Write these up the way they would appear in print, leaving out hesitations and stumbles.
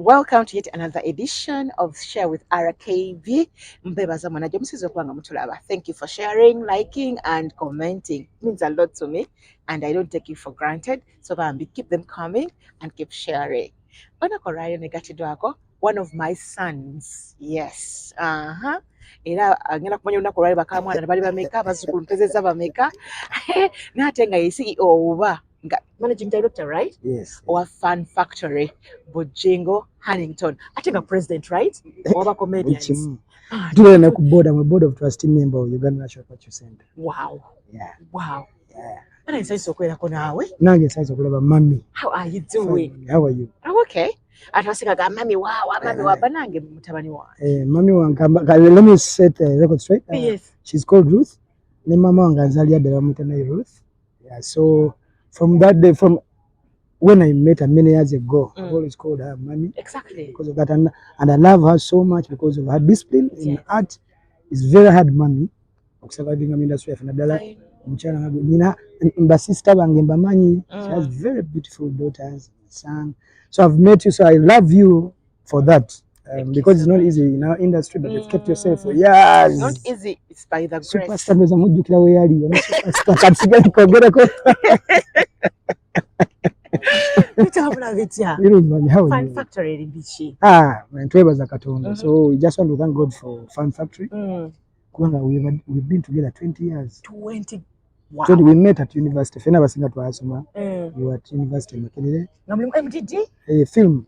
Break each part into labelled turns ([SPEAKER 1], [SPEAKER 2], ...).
[SPEAKER 1] welcome to yet another edition of Share with RKB. Mbebaza mwanajo msizo kwanga mutulaba. Thank you for sharing, liking and commenting. It means a lot to me and I don't take it for granted. So bambi, keep them coming and keep sharing. Ona korayo negatidwako, one of my sons. Yes. Era ngena kumanya unako lwali bakamwana ne bali bameka bazukulu mpezeza bameka nate nga yesi oba nga managing director, right?
[SPEAKER 2] Yes.
[SPEAKER 1] Or Fun Factory Bojingo Hannington ate nga president, right? Oba comedians.
[SPEAKER 2] Today na kuboard, I'm a board of trustee member of Uganda National Culture Center.
[SPEAKER 1] Wow.
[SPEAKER 2] Yeah.
[SPEAKER 1] Wow.
[SPEAKER 2] Yeah.
[SPEAKER 1] Ana nsizo kwera ko nawe?
[SPEAKER 2] Nange nsizo kulaba mami.
[SPEAKER 1] How are you doing?
[SPEAKER 2] Fine. How are you?
[SPEAKER 1] I'm okay. Atwasinga ga mami wow, mami wa banange mutabani wa.
[SPEAKER 2] Mami wanga, let me set the record straight.
[SPEAKER 1] Yes.
[SPEAKER 2] She's called Ruth. Ne mama wanga zalia bela mutana Ruth. Yeah, so from that day, from when I met her many years ago, I've always called her Mami.
[SPEAKER 1] Exactly.
[SPEAKER 2] Because of that, and I love her so much because of her discipline in art. It's very hard, Mami. Surviving in the industry of Nadala. My sister Bangembamanyi, she has very beautiful daughters, son. So I've met you, so I love you for that. Because it's not easy in our industry, but you've kept yourself for years.
[SPEAKER 1] It's not easy, it's by the grace.
[SPEAKER 2] Superstar za mujukira we yali. Superstar kogera ko.
[SPEAKER 1] Fun Factory in Bichi.
[SPEAKER 2] Ntwebaza Katonda. So we just want to thank God for Fun Factory. We've been together 20 years.
[SPEAKER 1] 20. Wow.
[SPEAKER 2] 20, we met at university. Fena basinga twasoma. We were at university Makerere.
[SPEAKER 1] Ngamuli MDD?
[SPEAKER 2] Film.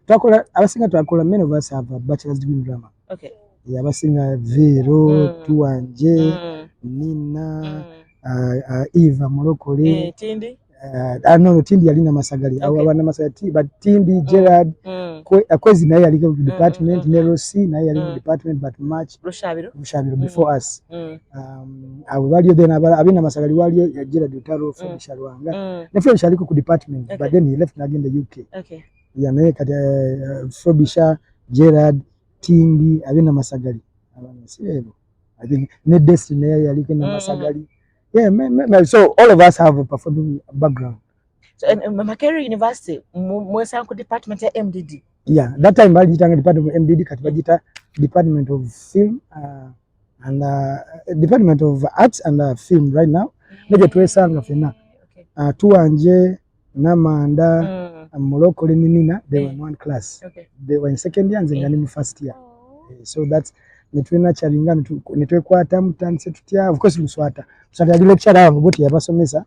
[SPEAKER 2] Twakola abasinga twakola, many of us have a bachelor's degree in drama.
[SPEAKER 1] Okay.
[SPEAKER 2] Yeah, abasinga Vero, Tuanje, Nina, Eva Morokole.
[SPEAKER 1] Tindi?
[SPEAKER 2] No, Tindi yalina Masagali. Abana Masagati, but Tindi, Gerard, Kwezi naye yali ku department, Nerosi naye yali ku department, but March Rushabiro before us. Abo baliyo then abina Masagali waliyo Gerard Utaro from Shalwanga. Ne French yali ku department, but then he left again the UK.
[SPEAKER 1] Okay.
[SPEAKER 2] Ya naye kati Frobisha, Gerard, Tindi, abina Masagali. Abana sibebo. I think ne Destiny naye yali ku Masagali. Yeah, so all of us have a performing background.
[SPEAKER 1] So, Makerere University, mwesa ku department ya MDD.
[SPEAKER 2] Yeah, that time balijitanga department of MDD kati bajita department of film and department of arts and film right now. Neje twesanga fena. Tuanje Namanda Morokole Nina, they were in one class. Okay. They were in second year and then in first year. So that's netwena chalinga netwekwata mutanse tutya, of course Luswata. So the lecturer of Buti Abasomesa,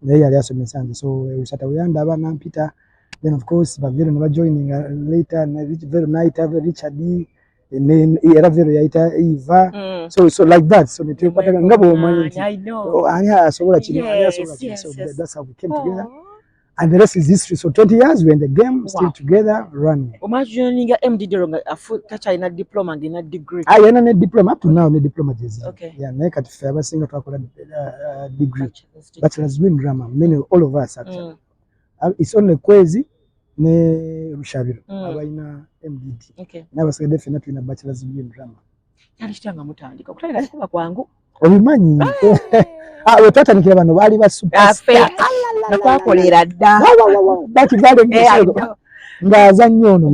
[SPEAKER 2] they are Asomesa. So we sat away and Peter. Then of course Bavero never joining later very night Richard D. And then very Eva. So like that. So the two I know. So that's how we came together. And the rest is history. So 20 years we're in the game, still together, running.
[SPEAKER 1] Imagine MDD touch in a diploma and in a degree.
[SPEAKER 2] I am a diploma up to now, no diploma.
[SPEAKER 1] Okay.
[SPEAKER 2] Yeah, make it fair, single degree. Bachelor's in drama. Many, all of us actually. It's only Kwezi, ne Rushabiro. Abaina MDD.
[SPEAKER 1] Okay.
[SPEAKER 2] Now was definitely in a bachelor's in drama.
[SPEAKER 1] Yalishanga mutandika. Kutandika kuba kwangu.
[SPEAKER 2] Obimanyi. Wetwatandikira bano baali basuperstar.
[SPEAKER 1] Nakwakolera dda.
[SPEAKER 2] Bati vale ngisho. Ngaza nyono.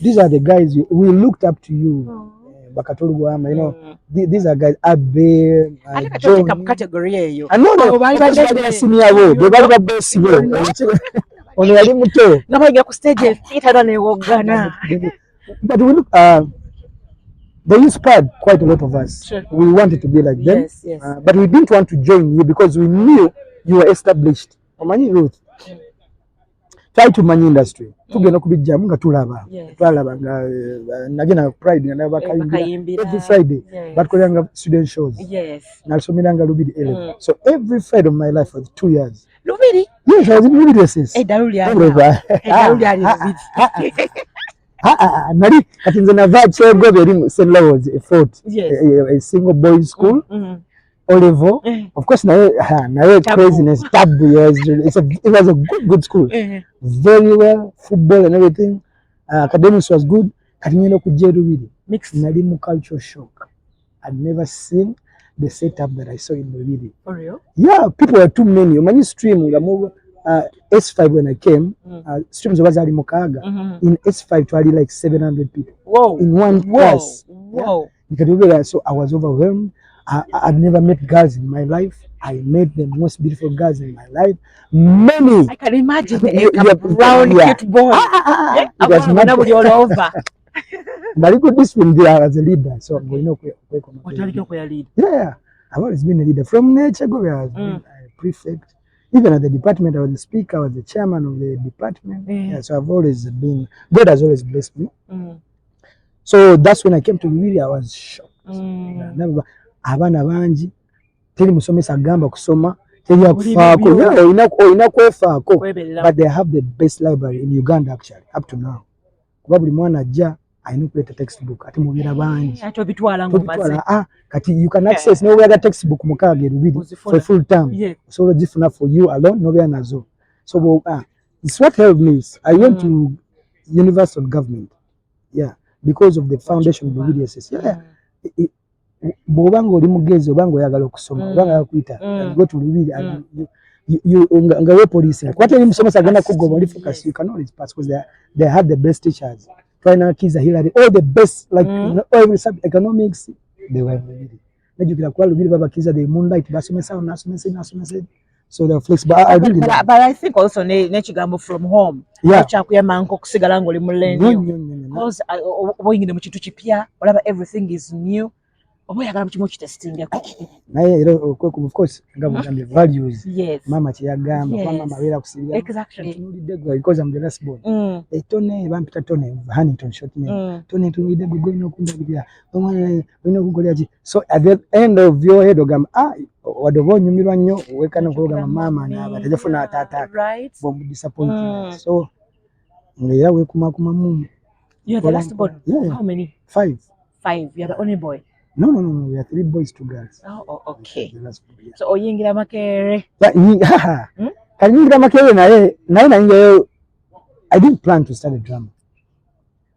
[SPEAKER 2] These are the guys we looked up to you. Bakatolugwama, you know. These are guys Abe, John.
[SPEAKER 1] Category eyo.
[SPEAKER 2] No, bali senior wo. Bali ba best wo. Ono yali muto.
[SPEAKER 1] Nabaga ku stage theater ne wogana.
[SPEAKER 2] But we look they inspired quite a lot of us.
[SPEAKER 1] Sure.
[SPEAKER 2] We wanted to be like them.
[SPEAKER 1] Yes.
[SPEAKER 2] But we didn't want to join you because we knew you were established. Omanyi Ruth. Try to manage industry. Tugenda kubijja munga tulaba. Twalaba nga nagena Pride na bakayimbira every Friday. But kolanga student shows.
[SPEAKER 1] Yes.
[SPEAKER 2] Nalsomiranga Lubidi 11. So every Friday of my life for 2 years.
[SPEAKER 1] Lubidi?
[SPEAKER 2] Yes, I was in Lubidi sis.
[SPEAKER 1] Daruli ali Lubidi.
[SPEAKER 2] Nari kati nze nava Chego beri St. Lawrence a fort. A single boys school. Olivo, of course, nae craziness, tabu. It was a good school. Very well, football and everything. Academics was good. Katinyendo kujeru vidi.
[SPEAKER 1] Mixed.
[SPEAKER 2] Nalimu culture shock. I'd never seen the setup that I saw in the video.
[SPEAKER 1] For real?
[SPEAKER 2] Yeah, people were too many. Many stream S5 when I came, streams was ali mukaga. In S5 twali like 700 people.
[SPEAKER 1] Whoa.
[SPEAKER 2] In one class.
[SPEAKER 1] Whoa.
[SPEAKER 2] Yeah? So I was overwhelmed. I've never met girls in my life. I met the most beautiful girls in my life. Many.
[SPEAKER 1] I can imagine a brown cute boy.
[SPEAKER 2] It was mad all over. Very good discipline there as a leader. So I'm going to lead. Yeah, I've always been a leader. From nature, I was been a prefect. Even at the department, I was the speaker, I was the chairman of the department. Yeah, so I've always been, God has always blessed me. So that's when I came to Luwili, I was shocked. Abana banji, teri musomesa agamba kusoma, teri akufaako, oyina kwefaako. But they have the best library in Uganda actually, up to now. Kuba buli mwana ajja, ayina okuleeta textbook, ate mubeera bangi. Kati you can access n'obeera textbook mukaaga e Luwili for a full term. So ogifuna for you alone, n'obeera nazo. So it's what helped me. I went to University of Government, because of the foundation of the Luwili. Bw'obanga oli mugezi obanga oyagala okusoma obanga yakuyita go to Luwili and nga we police kwate eri musomesa agenda kugoba oli focus you can always pass because they had the best teachers. Final Kiza Hillary, all the best, like every subject, economics, they were Luwili. Najukira kwa Luwili baba Kiza the moonlight basomesa. So they're flexible. But
[SPEAKER 1] I think also nechigambo from home. Chakuya manko kusigala ngo oli mulenyo. Because oyingide mu kintu kipya, whatever everything is new. Oyagala mu kimu kitesting yako.
[SPEAKER 2] Naye of course ngabugambye values. Mama kyagamba kwa mama wera kusibya.
[SPEAKER 1] Exactly.
[SPEAKER 2] Because I'm the last born. Tone bampita Tone Huntington short name. Tone tulide going okundabira. Omwana oyina okukolera ki. So at the end of your head ogamba wadobo nyumirwa nnyo wekana kuloga mama n'aba tajafuna atata.
[SPEAKER 1] Right.
[SPEAKER 2] From disappointment. So ngera wekuma mumu.
[SPEAKER 1] You're the last born. How many?
[SPEAKER 2] 5.
[SPEAKER 1] You're the only boy.
[SPEAKER 2] No. We are 3 boys, 2 girls.
[SPEAKER 1] Oh, okay. So oyingira Makere.
[SPEAKER 2] Kanyingira Makere naye I didn't plan to start a drama.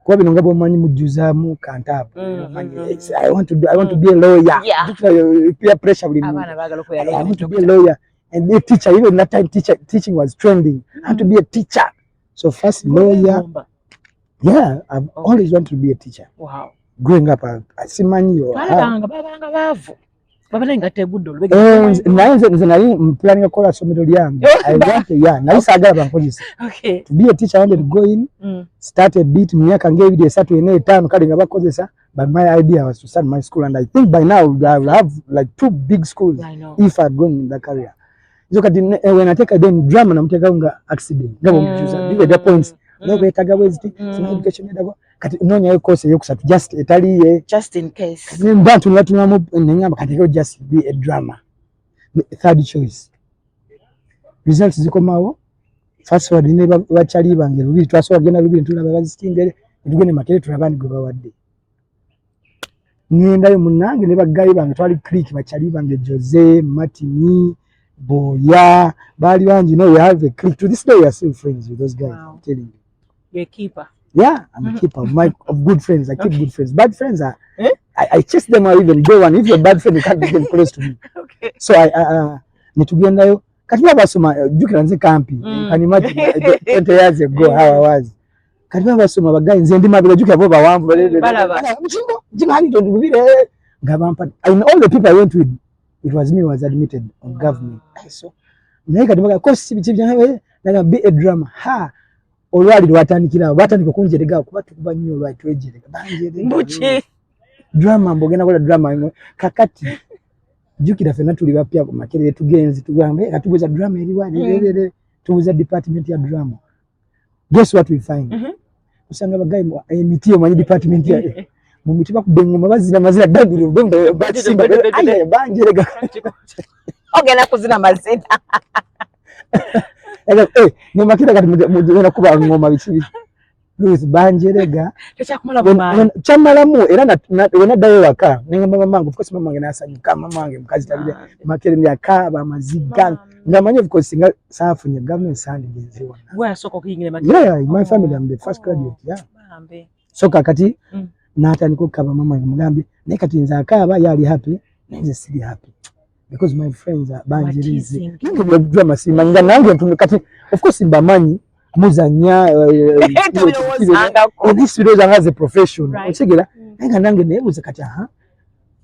[SPEAKER 2] Kwa bino ngabo manyi mujuzamu kantaba. I want to be a lawyer. Peer pressure will
[SPEAKER 1] abana bagala ko
[SPEAKER 2] I want to be a lawyer and be a teacher. Even that time teaching was trending. I want to be a teacher. So first lawyer. Yeah, I've always wanted to be a teacher.
[SPEAKER 1] Wow.
[SPEAKER 2] Growing up, simanyi yo.
[SPEAKER 1] Babanga bavu. Babalenga tebudo.
[SPEAKER 2] Nze nali planning okola somero lyange. I want to naye sagala bankozesa.
[SPEAKER 1] Okay.
[SPEAKER 2] To be a teacher, I wanted to go in, start a bit, myaka ng'ebiri esatu ena etaano kale nga bakozesa, but my idea was to start my school and I think by now I will have like 2 big schools if I had gone in that career. So kati when I take a then drama namuteka nga accident. Ngabo mchuza. These are the points. Ngabo etaga weziti, sina education edago. Kati nonya course yokusatu just etali
[SPEAKER 1] just in case.
[SPEAKER 2] Mbantu natunamu nenyamba kati just be a drama. Third choice. Results zikomawo. First word ne bachali bange Luwili twaso agenda Luwili ntulaba bazistingere tugende Makere tulabani go bawadde. Ngenda yo munange ne bagayi bange twali click bachali bange Jose, Martini, Boya, bali banji we have a click to this day we are still friends with those guys. Wow. I'm telling you.
[SPEAKER 1] You're a keeper.
[SPEAKER 2] Yeah, I'm a keeper of good friends. I keep good friends. Bad friends are I chase them or even go one. If you're a bad friend, you can't get them close to me. Okay. So I nitugenda yo katiba basoma jukira nze kampi. Can imagine 20 years ago how I was. Katiba basoma bagayi nze ndi mabira jukira bo bawamvu
[SPEAKER 1] balaba.
[SPEAKER 2] Jingani to Luwili ngabampa. And all the people I went with, it was me who was admitted on government. So naye katiba course bibya na be a drama. Olwali lwatandikira batandika kunjerega kuba tukuba nnyo olwali twejerega banjerega
[SPEAKER 1] mbuche
[SPEAKER 2] drama mbogena kola drama kakati jukira fena tuli bapya ku Makere tugenzi tugambe katubuza drama eri wali tubuza department ya drama. Guess what we find? Usanga bagayi emitiyo manyi department ya mu mitiba kubengoma bazira mazina dandiro bembe batimba aye banjerega
[SPEAKER 1] ogena kuzina mazina
[SPEAKER 2] ni Makere kati mujena kuba ngoma bichi Louis banjerega chamalamu era wena dayo waka ngamba mamangu of course mamangu nasanyuka mamangu mkazi tabide Makere ndi akaba maziga ngamanye of course singa safunye government sandi ngezewa
[SPEAKER 1] where soko kingine Makere.
[SPEAKER 2] Yeah, in my family I'm the first graduate. So kakati nata niko kaba mamangu mugambi ne kati nza akaba yali happy nze sili happy because my friends are banjirizi nange bya drama simanga nange kati of course mbamanyi muzanya this video as a profession otegera nange nebuze kati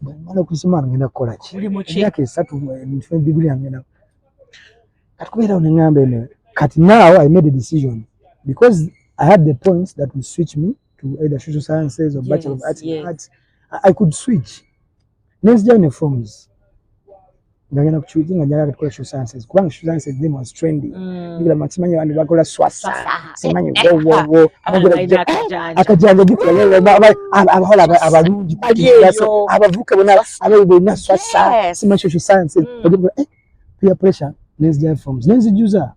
[SPEAKER 2] bwana kusimama ngenda kola ki yake 3 degree ngenda kati kubera onengambe ne kati now I made a decision because I had the points that would switch me to either social sciences or bachelor of arts in arts. I could switch next journey forms ngagenda kuchuji ngajaka katika social sciences kubanga social sciences then was trending ngira maximanya abantu bakola swasa semanyi wo akajanja gikole abahola abalungi abavuka bona abayibona swasa semanyi social sciences peer pressure next journey forms nenzijuza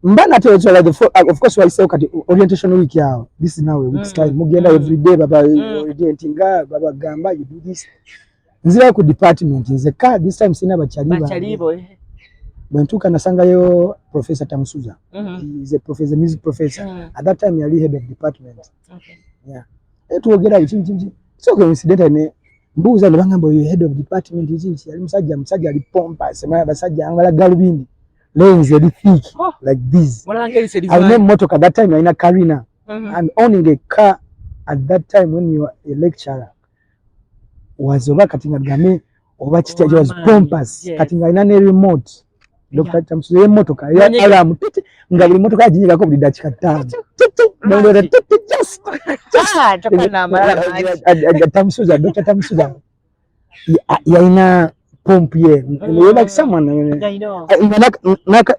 [SPEAKER 2] mbana to like of course why say okay orientation week yao this is now a week's time mugenda every day baba orientinga baba gamba you do this nzira ku department nze ka this time sina bachalibo bantuka nasanga yo Professor Tamusuza he is a professor music professor at that time yali head of department yeah tuogera ichi so coincident ne mbuza nebangamba yo head of department ichi yali musajja ali pompa sema basajja angala galubindi lens yali thick like this I name motoka at that time ina Karina and owning a car at that time when you are a lecturer was over katinga game over chitaje was pompous katinga ina ne remote Dr. Tamusuza ye motoka ya alarm ngabuli motoka yajinyika ko buli dakika 5 just tokana mara Tamusuza Dr. Tamusuza ya ina pomp ye like someone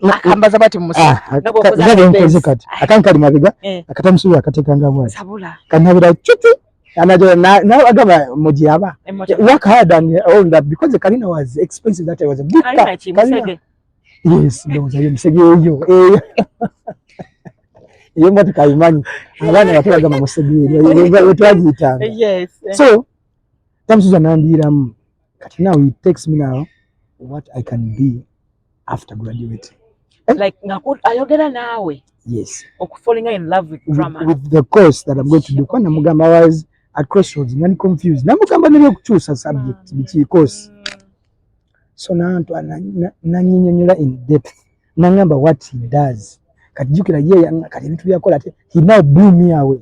[SPEAKER 2] nakambaza bati musa nabo koza kati akankali mabiga akatamusuza akateka ngabwa sabula kanabira chuti anajo na agaba mujiyaba work hard and all that because the Karina was expensive that I was a big car yes there was a msege yo iyo mtu kaimani abana batera gama musege yo twajita yes so Tamusuza nandira kati now he takes me now what I can be after graduating
[SPEAKER 1] like ayogera nawe
[SPEAKER 2] yes
[SPEAKER 1] falling in love with drama
[SPEAKER 2] with the course that I'm going to do kwana mugamba was at crossroads ngani confused namugamba nile kuchusa subject bichi course so nantu ananyinyonyola in depth nangamba what he does kati jukira ye kati bitu byakola he now blew me away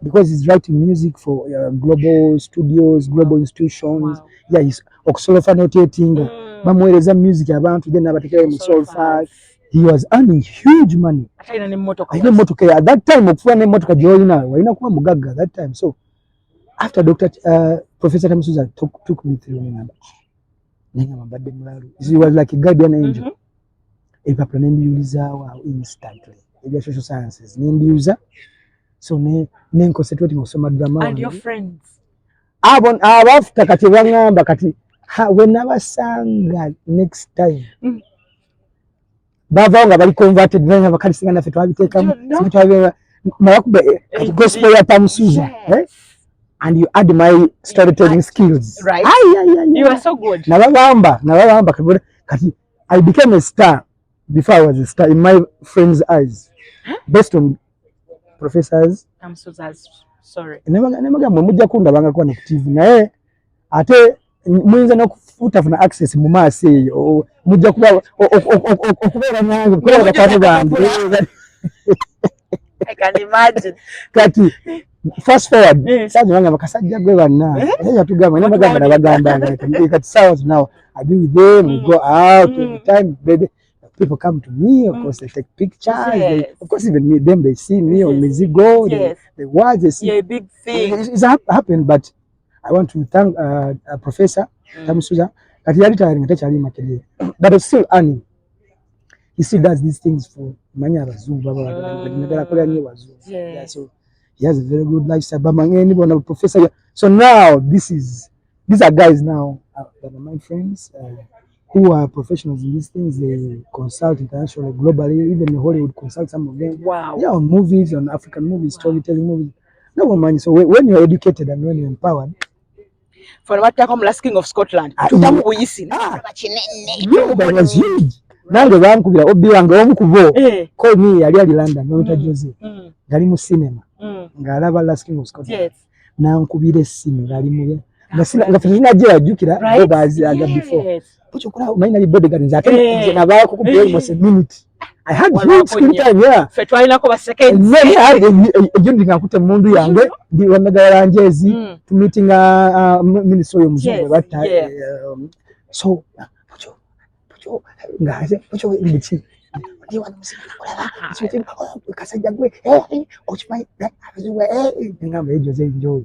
[SPEAKER 2] because he's writing music for global studios, global institutions. Wow. Yeah, he's okusolfa notating bamwereza music abantu then abatekera mu solfa. He was earning huge money.
[SPEAKER 1] Ataina ne motoka.
[SPEAKER 2] Aina motoka at that time okufuna ne motoka joina waina kuwa mugaga that time. So after Professor Tamusuza took me through Nenga mabade mulalu. He was like a guardian angel. Epapula nembiuliza wa instantly. Ebya social sciences nembiuliza. So ne concentrate kusoma drama
[SPEAKER 1] and your friends
[SPEAKER 2] abafuta kati bangamba kati when abasanga next time bavanga bali converted banga bakali singana fetu abiteka sibitu abye makube gospel ya Tamusuza and you add my storytelling skills
[SPEAKER 1] right you are so good
[SPEAKER 2] nabagamba kati I became a star before I was a star in my friends' eyes based on professors
[SPEAKER 1] Tamusuza's sorry
[SPEAKER 2] nemaga mujja kunda banga kwa TV naye ate mwenza no kufutafuna access mu maso eyo mujja kuba okubera nange kuba bakati bange
[SPEAKER 1] I can imagine
[SPEAKER 2] kati fast forward saje banga bakasajja gwe banna yatugamba nemaga nabagamba kati sawa now I be with them we go out every time baby people come to me, of course, they take pictures. They, of course, even me, them, they see me on Mizigo, they watch, they see.
[SPEAKER 1] Yeah, a big thing.
[SPEAKER 2] It's happened, but I want to thank Professor Tamusuza. But it's still earning. He still does these things for many of us. Yeah, so he has a very good lifestyle. Professor. So now, these are guys now that are my friends. Who are professionals in these things, they consult internationally, globally, even in Hollywood consult some of them.
[SPEAKER 1] Wow.
[SPEAKER 2] Yeah, on movies, on African movies, storytelling movies. No more money. So when you're educated and when you're empowered.
[SPEAKER 1] For what come last King of Scotland.
[SPEAKER 2] That was huge. Now the one could be call me Yali London, no Jose. Galimu cinema. Galava last King of Scotland.
[SPEAKER 1] Yes.
[SPEAKER 2] Now could be the scene, Galimu. nga fina je ajukira bo bazi aga before pocho kula umaina li bodyguard nzate nje nabaya kukumbira almost a minute I had huge screen time yeah
[SPEAKER 1] fetwalina ko ba seconds
[SPEAKER 2] nne ejundi ngakute mundu yange ndi wamegala njezi to meeting minister muzungu batta so pocho ngaze pocho ndichi ndi wana musika nakola switching kasajja gwe ochimai azuwe ngamba ejo ze enjoy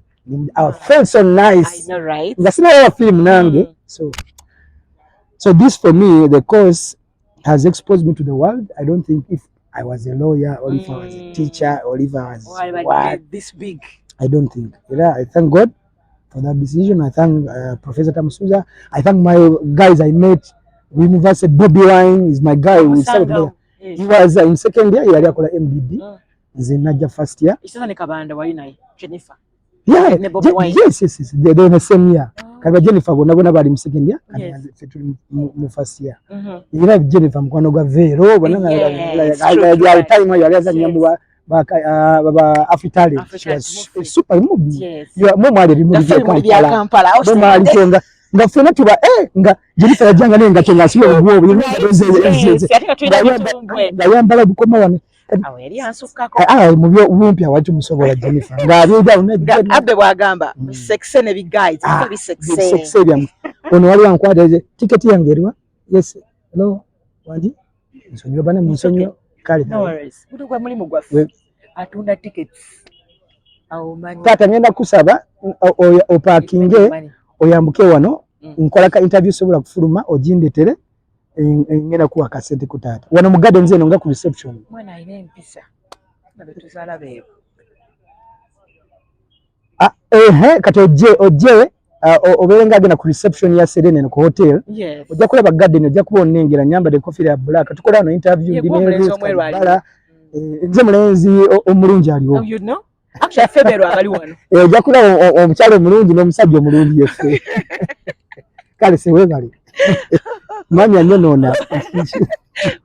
[SPEAKER 2] I felt so nice.
[SPEAKER 1] I know, right?
[SPEAKER 2] That's not a film nange. So this for me, the course has exposed me to the world. I don't think if I was a lawyer or if I was a teacher or if I was
[SPEAKER 1] this big.
[SPEAKER 2] I don't think. Yeah, I thank God for that decision. I thank Professor Tamsuza. I thank my guys I met. University Bobby Wine is my guy. He was in second year. He had MDB. Zinaja first year.
[SPEAKER 1] Isana nikabanda wali naye Jennifer.
[SPEAKER 2] Yeah, yes. They're in the same year. Kaba Jennifer bona bali mu second year, kandi mu first year. You know Jennifer mkwano gwa Vero bona ya time yo alianza nyamu ba Afitali. She was super movie. Yo mwe mwali movie ya Kampala. Mwe ali kenga ngafuna tuba nga Jennifer yajanga nenga kenga siyo gwo yo ngayambala bukoma wane
[SPEAKER 1] aweri ansukako
[SPEAKER 2] mubyo bumpya watu musobola Jennifer ngabyo unajja
[SPEAKER 1] abbe bwagamba sexe ne big guys bi sexe
[SPEAKER 2] bya ono wali wankwadaje ticket yange eriwa yes hello wandi nsonyo bana nsonyo kale
[SPEAKER 1] no worries kuto kwa mulimu gwafe atunda tickets au mani
[SPEAKER 2] tata ngenda kusaba o parking oyambuke wano nkola ka interview sobola kufuluma ogindetere ngena kuwa kasente kutata wana mu garden zeno nga ku reception
[SPEAKER 1] mwana ine mpisa nabetuzala bebo
[SPEAKER 2] kati oje oberenga agenda ku reception ya Serene ku hotel ojja kulaba garden ojja kubona nengera nyamba de coffee ya black tukola no interview ndi bala nze mulenzi omulungi aliwo
[SPEAKER 1] you know actually February ali wano
[SPEAKER 2] ojja kulaba omukyalo omulungi n'omusajja omulungi yefe kale sewe bali mami anyenona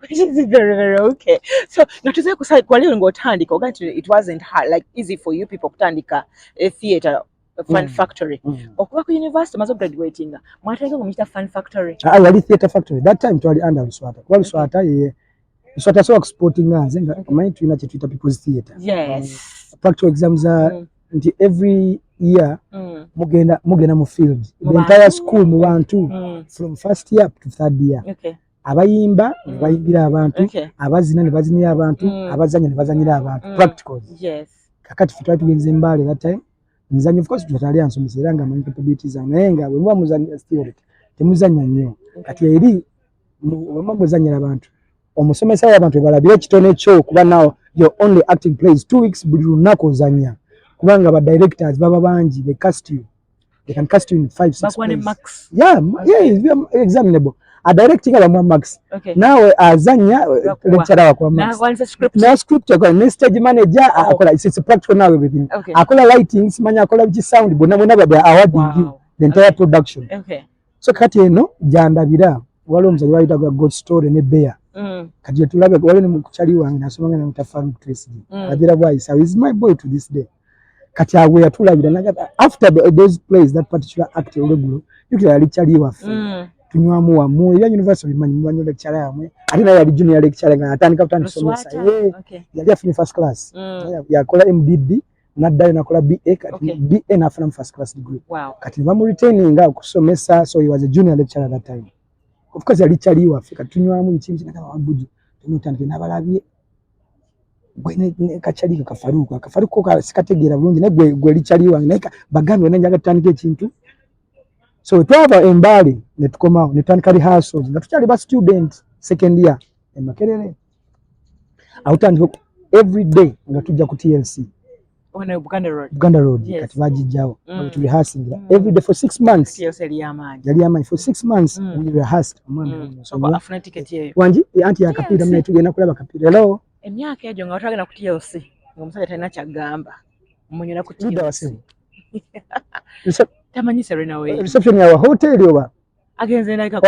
[SPEAKER 1] which is very very okay. So natuze kusai kwa leo ngotandika oganti it wasn't hard like easy for you people kutandika a theater a fun factory okuba ku university mazo graduating mwatanga ngomita fun factory
[SPEAKER 2] yali theater factory that time twali under Luswata kwa Luswata Luswata so exporting anze nga mind tuina chetuita people's theater practical exams nti every year mugenda mu field the entire school mu bantu from first year to third year abayimba bayimbira abantu abazina ne bazinira abantu abazanya ne bazanyira abantu practicals kakati fitwa tugenze mbale that time nzanyo of course tutali ansomesera nga manyi capabilities anayenga bwe mwa muzanya theory temuzanya nnyo kati eri mwa muzanyira abantu omusomesa y'abantu balabira kitone kyo kuba now your only acting plays 2 weeks buli lunako ozanya kubanga ba directors baba banji they can cast you in 5-6 plays
[SPEAKER 1] max
[SPEAKER 2] examinable a directing aba max nawe azanya lecturer wa max na script yako na stage manager akola it's practical nawe within akola lighting simanya akola bichi sound bona baba awarding you the entire production so kati eno jandabira wale omuzayi bayita God story ne bear kati tulabe wale mu kuchali wange nasomanga na mutafaru Tracy abira boy so is my boy to this day kati awe yatulabira naga after those plays that particular act regular yukira lichali wafe tunywamu wamu ya university bimanyi mwanyo lecturer yamwe ati na yali junior lecturer nga atandika kutandisomesa yali afune first class yakola MDD naddayo nakola BA kati BA nafuna first class degree kati bamu retaining nga okusomesa so he was a junior lecturer at that time of course yali chali wafe kati tunywamu nchimchi nakaba wabuji tumutandike nabalabye bwene kachali kafaruko sikategera bulungi ne gwe lichali wange naika bagambe nanjaga tutandike ekintu so twava embali ne tukomawo ne tandika rehearsals nga tukyali ba student second year e Makerere awutandika every day nga tujja ku TLC
[SPEAKER 1] ona
[SPEAKER 2] Buganda Road kati bajijjawo to rehearsing every day for 6 months
[SPEAKER 1] yali amani
[SPEAKER 2] for 6 months we rehearsed
[SPEAKER 1] so afuna ticket yeyo
[SPEAKER 2] wanji anti ya kapira mna tugenda kulaba kapira hello
[SPEAKER 1] emyaka ejo nga watwagenda ku TLC ngomusajja talina kyagamba munyona ku TLC tamanyi Serena we
[SPEAKER 2] reception ya hotel yoba
[SPEAKER 1] agenze naika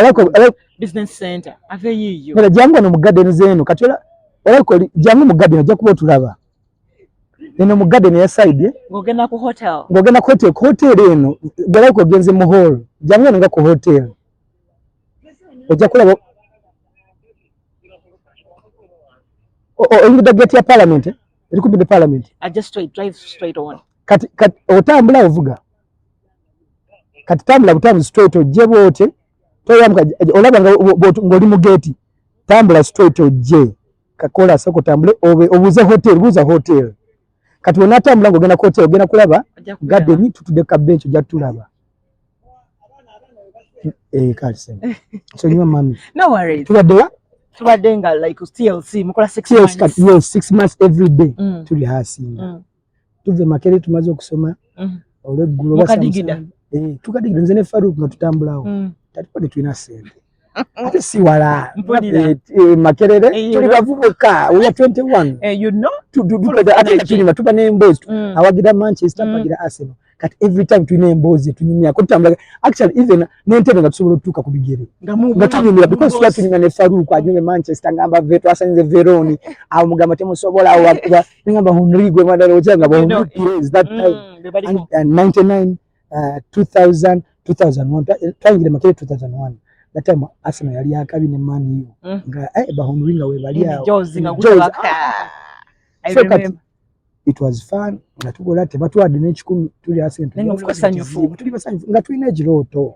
[SPEAKER 1] business center ave yiyo
[SPEAKER 2] mera jangu no mugadden zeno katola olako jangu mugadden ajja kuba tulaba eno mu garden ya side
[SPEAKER 1] ngogenda ku hotel
[SPEAKER 2] ku hotel eno gala ko genze mu hall jamwe nga ku hotel ojja kulaba oyingira gate ya parliament eri ku the parliament
[SPEAKER 1] just drive straight on
[SPEAKER 2] kati otambula ovuga kati tambula butambu straight ojje bote toyamka olaba ngoli mu gate tambula straight ojje kakola soko tambule obuze hotel buza hotel kati wona tambula ngogenda ku hotel ogenda kulaba garden tutude ka bench ojja tulaba kalise so nyuma mami
[SPEAKER 1] no worries tubadde nga like TLC mukola 6 months
[SPEAKER 2] yes 6 months every day tuli hasinga tuve Makere tumaze okusoma olweggulo
[SPEAKER 1] mukadigida
[SPEAKER 2] tukadigida nze ne Farouk nga tutambulawo tatupade tulina sente ate si wala Makerere tuli bavubuka we are 21
[SPEAKER 1] you know
[SPEAKER 2] ate tuba n'emboozi awagira Manchester awagira Arsenal kati every time tulina emboozi tunyumya ko tutambula actually even n'entebe nga tusobola otuuka ku bigere nga tunyumira because tuba tunyumya ne Farouk anyume Manchester ngamba veto asanze Veroni awo mugamba temusobola awo ngamba Henrique madalo ojanga ba Henrique is that time and 99 2000 2001 twangire Makere 2001 that time Arsenal yali akabi ne Man U nga ba Henrique we bali awo
[SPEAKER 1] Jozi nga gutaka I remember
[SPEAKER 2] it was fun nga tukola tebatwadde n'ekikumi tuli Arsenal
[SPEAKER 1] nenga mukasanyufu
[SPEAKER 2] tuli basanyufu nga tulina ekiroto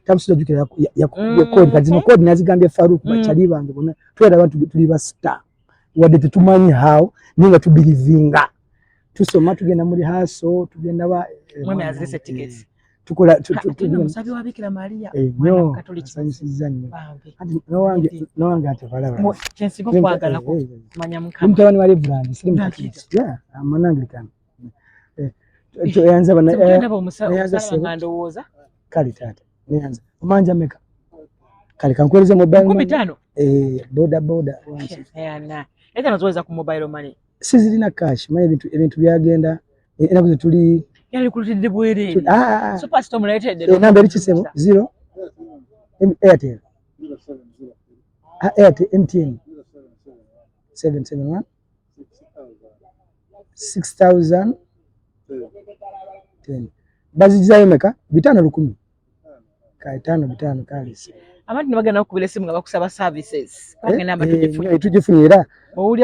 [SPEAKER 2] tamusuja jukira ya code kazino code nazigambye Farouk bachali bange bonna twera abantu tuli ba star wadde tetumanyi how ninga tubirivinga tusoma tugenda muri haso tugenda ba
[SPEAKER 1] mweme azise tickets
[SPEAKER 2] tukola
[SPEAKER 1] tugenda musabi wa Bikira Maria
[SPEAKER 2] mwana katoliki sanyisizanyo hadi no wange atabalaba
[SPEAKER 1] chensigo kwagala ko manya mukama
[SPEAKER 2] mtabani wa Reverend slim Catholic yeah amana Anglican yanza bana
[SPEAKER 1] yanza ngandowooza
[SPEAKER 2] kali tata nianza manja meka kali kankweleza mobile
[SPEAKER 1] 15
[SPEAKER 2] boda
[SPEAKER 1] yana eka nazoweza ku mobile money
[SPEAKER 2] sizilina cash manye ebintu byagenda era kuze tuli
[SPEAKER 1] yali kulitide bwere superstorm related
[SPEAKER 2] namba elikisemo 0 Airtel MTN 771 6000 10 bazijayo meka 510 5 kali
[SPEAKER 1] abantu nibagenda okubira esimu nga bakusaba services pange namba
[SPEAKER 2] tujifunira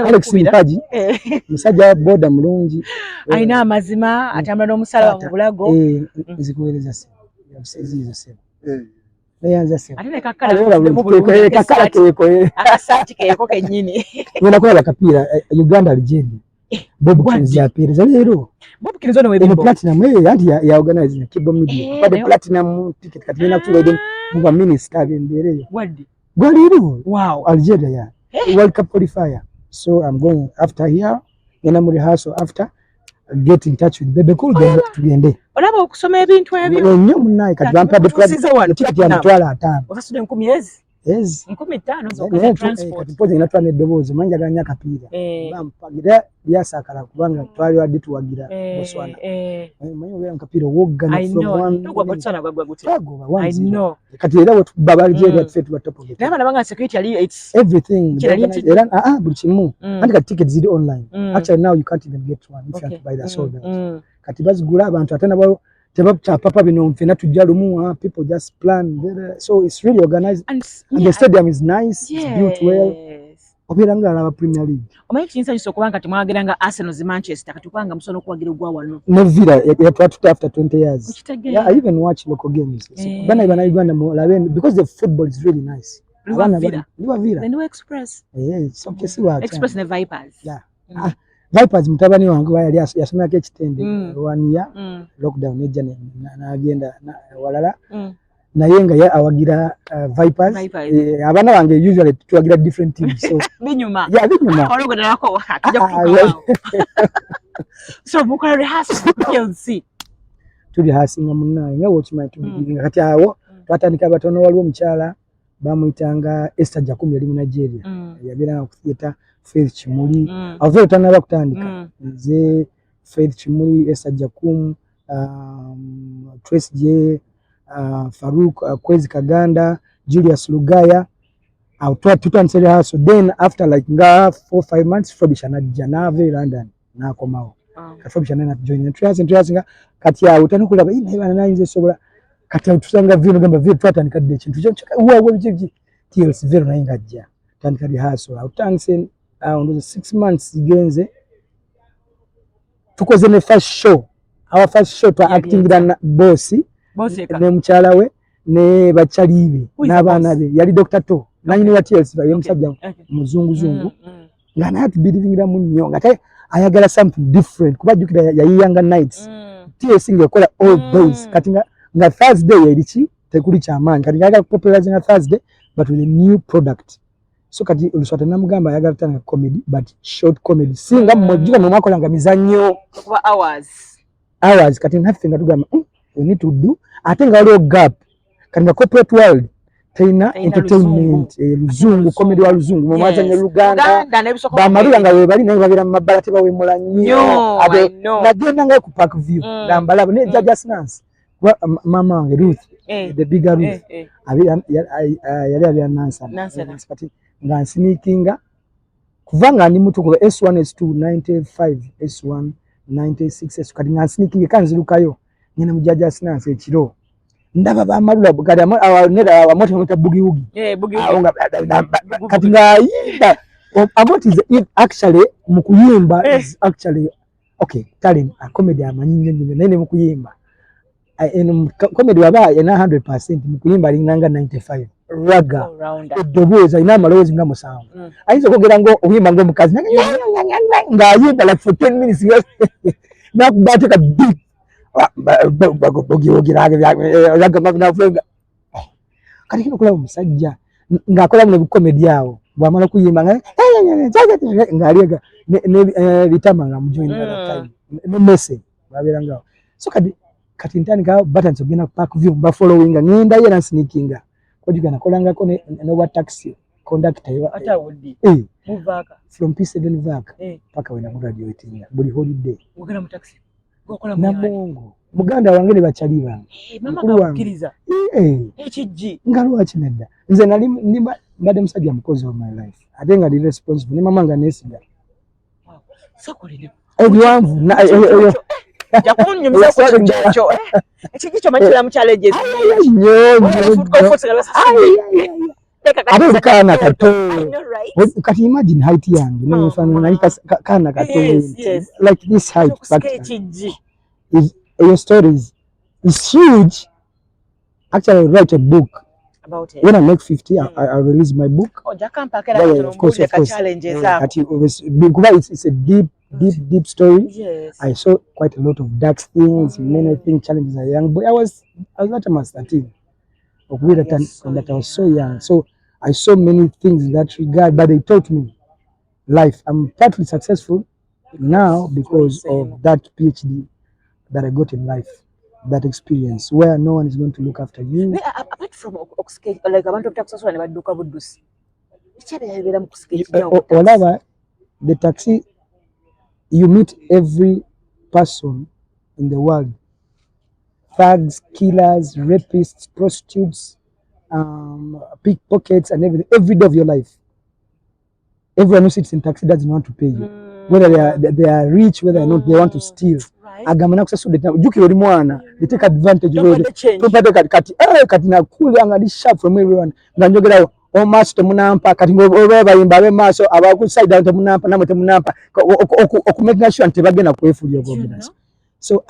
[SPEAKER 2] Alex Mpaji musajja boda mulungi
[SPEAKER 1] aina amazima atambula n'omusala mu bulago
[SPEAKER 2] nzikuweereza se yabusezizo se neyanza se
[SPEAKER 1] ate ne kakala
[SPEAKER 2] keko
[SPEAKER 1] akasaati keko kennyini
[SPEAKER 2] ngenda kulaba kapira Uganda Algeria Bob Kinzi apireza lero
[SPEAKER 1] Bob Kinzi ono webimbo
[SPEAKER 2] platinum anti ya organize na Kibo Media kwa platinum ticket katina kutuwa muba minister bembereyo gwaliru
[SPEAKER 1] wow
[SPEAKER 2] Algeria ya World Cup qualifier so I'm going after here ngena muri haso after get in touch with Bebe Cool tugende
[SPEAKER 1] olaba okusoma ebintu ebyo
[SPEAKER 2] nnyo munnaye kati bampa ticket ya mtwala 5
[SPEAKER 1] osasudde 10
[SPEAKER 2] yes
[SPEAKER 1] 15 zo transport
[SPEAKER 2] kati poze inatwana edobozo manja ganya kapira bampagira byasakala kubanga twali wadde tuwagira Botswana manyo bya kapira wogana from one
[SPEAKER 1] to Botswana gwagwa guti
[SPEAKER 2] I know kati era baba Algeria tufetu batopo gete
[SPEAKER 1] naba nabanga security ali it's
[SPEAKER 2] everything era buli kimu andi ka tickets ziri online actually now you can't even get one if you have to buy the sold kati bazigula abantu atana bao papa bino mfena tujja lumu people just plan so it's really organized and the stadium is nice it's built well obiranga la Premier League
[SPEAKER 1] omanyi kinsa kiso kubanga timwageranga Arsenal zi Manchester kati kwanga musono kuwagira gwa wano
[SPEAKER 2] ne villa ya twatu after 20 years yeah I even watch local games bana Uganda labe because the football is really nice liwa villa
[SPEAKER 1] the new express
[SPEAKER 2] it's okay si wa
[SPEAKER 1] express ne Vipers
[SPEAKER 2] yeah Vipers mutabani wangu yali yasomya ke kitende 1 year lockdown ejja n'agenda walala naye nga ya awagira Vipers abana bange usually tuwagira different teams so
[SPEAKER 1] binyuma
[SPEAKER 2] binyuma
[SPEAKER 1] ologo nako wakati kuko so mukola rehearsal PLC
[SPEAKER 2] tuli hasinga munnaye nga watch my team kati awo twatandika batono waliwo omukyala bamuyitanga Esther Jakum yali mu Nigeria yabira okuyita Faith Chimuli avyo tanaba kutandika nze Faith Chimuli Esther Jakum Trace J Farouk Kwezi Kaganda Julius Lugaya tutandisere haso then after like nga 4-5 months Frobisha na Janave London nakomawo Kafabisha nana join tuyazinga kati awo tanokulaba naye bana nayinze sobola kati awo tusanga vino gamba vino twatandikadde ekintu kyo wawo biki TLC vero naye ngajja tandika rehearsal awo tangise awo 6 months genze tukoze ne first show our first show to acting na boss ne mchala we ne bachalibe n'abaana be yali Dr. To nanyini wa TLC baye musajja muzungu nga na to be living mu nnyo nga ayagala something different kuba jukira ya Younger Nights TLC ngekola all days kati nga Thursday yalichi tekuli chamanyi kati nga popularize nga Thursday but with a new product so kati uluswata namugamba ayagala tanga comedy but short comedy singa mmojuka mu makola nga mizanyo
[SPEAKER 1] kuba hours
[SPEAKER 2] kati nothing atugamba we need to do atenga waliwo gap kati nga corporate world tena entertainment luzungu comedy wa luzungu mu mazanya Luganda bamarula nga we bali naye babira mu mabala tebawemula nnyo nagenda nga ku Park View ndambala ne Jaja Snance mama wange Ruth the bigger Ruth yali abya Nansa kati nga sneakinga kuvanga ndi mutu kuba S1 S2 95 S1 96 kati nga sneakinga kanzirukayo nyina mu Jaja Snance ekiro ndaba bamalula bugari awonera amoto muta bugiugi awonga kati nga yinda about is actually mukuyimba is actually okay talent a comedy amanyinyo nene mukuyimba in comedy waba ina 100% mukuyimba linanga 95 raga edoboza ina malozi nga musango aizo kogera ngo uyimba ngo mukazi nga yimba like for 10 minutes na kubateka big bogi rage raga mabna fenga kati kino kula musajja ngakola mu comedy yao bwamala kuyimba nga aliega ne bitama nga mujoin at time no message babera ngao so kati ntani ka buttons ogena Park View ba following ngenda yera sneakinga kojuga nakolanga ko no wa taxi conductor yo
[SPEAKER 1] ata wodi muvaka from P7 vaka paka wena mu radio etinga buli holiday ogena mu taxi gokola mu Mungu muganda wange ne bachaliba mama kakiriza ekiji ngalwa kinedda nze nali mbadde musajja mukozi of my life atenga di responsible ne mama nga nesiga sakolene obiwanvu na jakunyo msako cyo ekiji cyo machira mu challenges ate kana kato kati imagine height yangu no mfano na kana kato like this height but your stories is huge. Actually, I write a book about it. When I make 50, I release my book. Oh, of course. Challenges it's a deep story. Yes. I saw quite a lot of dark things, many things, challenges as a young boy. I was not a master 13. That I was so young. So I saw many things in that regard, but they taught me life. I'm partly successful now because of that PhD that I got in life, that experience where no one is going to look after you. Apart from like abantu taxi and baduka budusi. Whatever the taxi, you meet every person in the world. Thugs, killers, rapists, prostitutes, pickpockets and everything. Every day of your life. Everyone who sits in taxi doesn't want to pay you. Whether they are rich, whether or not they want to steal. Agamana kusasude juki oli mwana they take advantage of it tupate kati na kuli angali sharp from everyone nganjogera o master munampa kati ngoba yimba be maso abaku side out munampa namwe temunampa okumeka sure ntebagena kwefulyo governance. So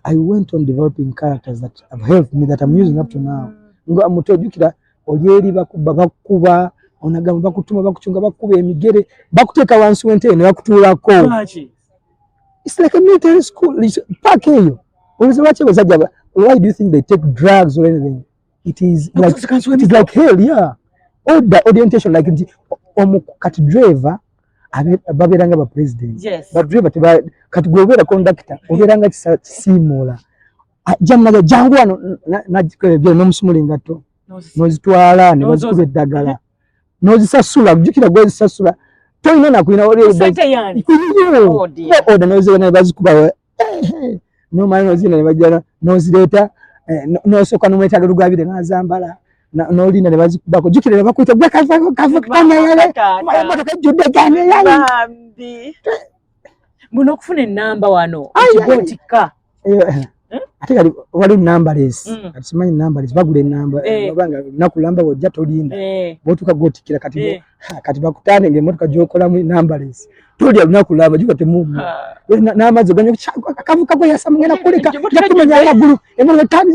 [SPEAKER 1] I went on developing characters that have helped me, that I'm using up to now. Ngo amutojukira olyeri bakuba onagamba bakutuma bakuchunga bakuba emigere bakuteka wansi wente ne bakutulako. It's like a military school. Why do you think they take drugs or anything? It is like hell, yeah. All the orientation, like kat driver, babiranga ba president. Yes. But driver kat govera conductor, oberanga simola. Jamma jangwa na no musumulinga to. Nozitwala ne bazikube dagala. Nozisasula, jukira gwe sasula. Toyina na kuina oli sente yani order noze na bazikuba no mali nozina ne bajana nozileta no soka no mweta lugabire nazambala no lina ne bazikuba ko jukire ne bakuita gwa kafa kana yale moto kajudde kana yale bambi Muno kufuna namba wano kibotika
[SPEAKER 2] ate kali wali numberless kati simanyi numberless bagule namba obanga nakulamba wojja tolinda botuka gotikira kati kati bakutane ngemotoka jokola mu numberless tolya lunakulamba juka temumu n'amazzi ganyo akavuka ko yasamngena kuleka yakumenya amagulu emwe tabi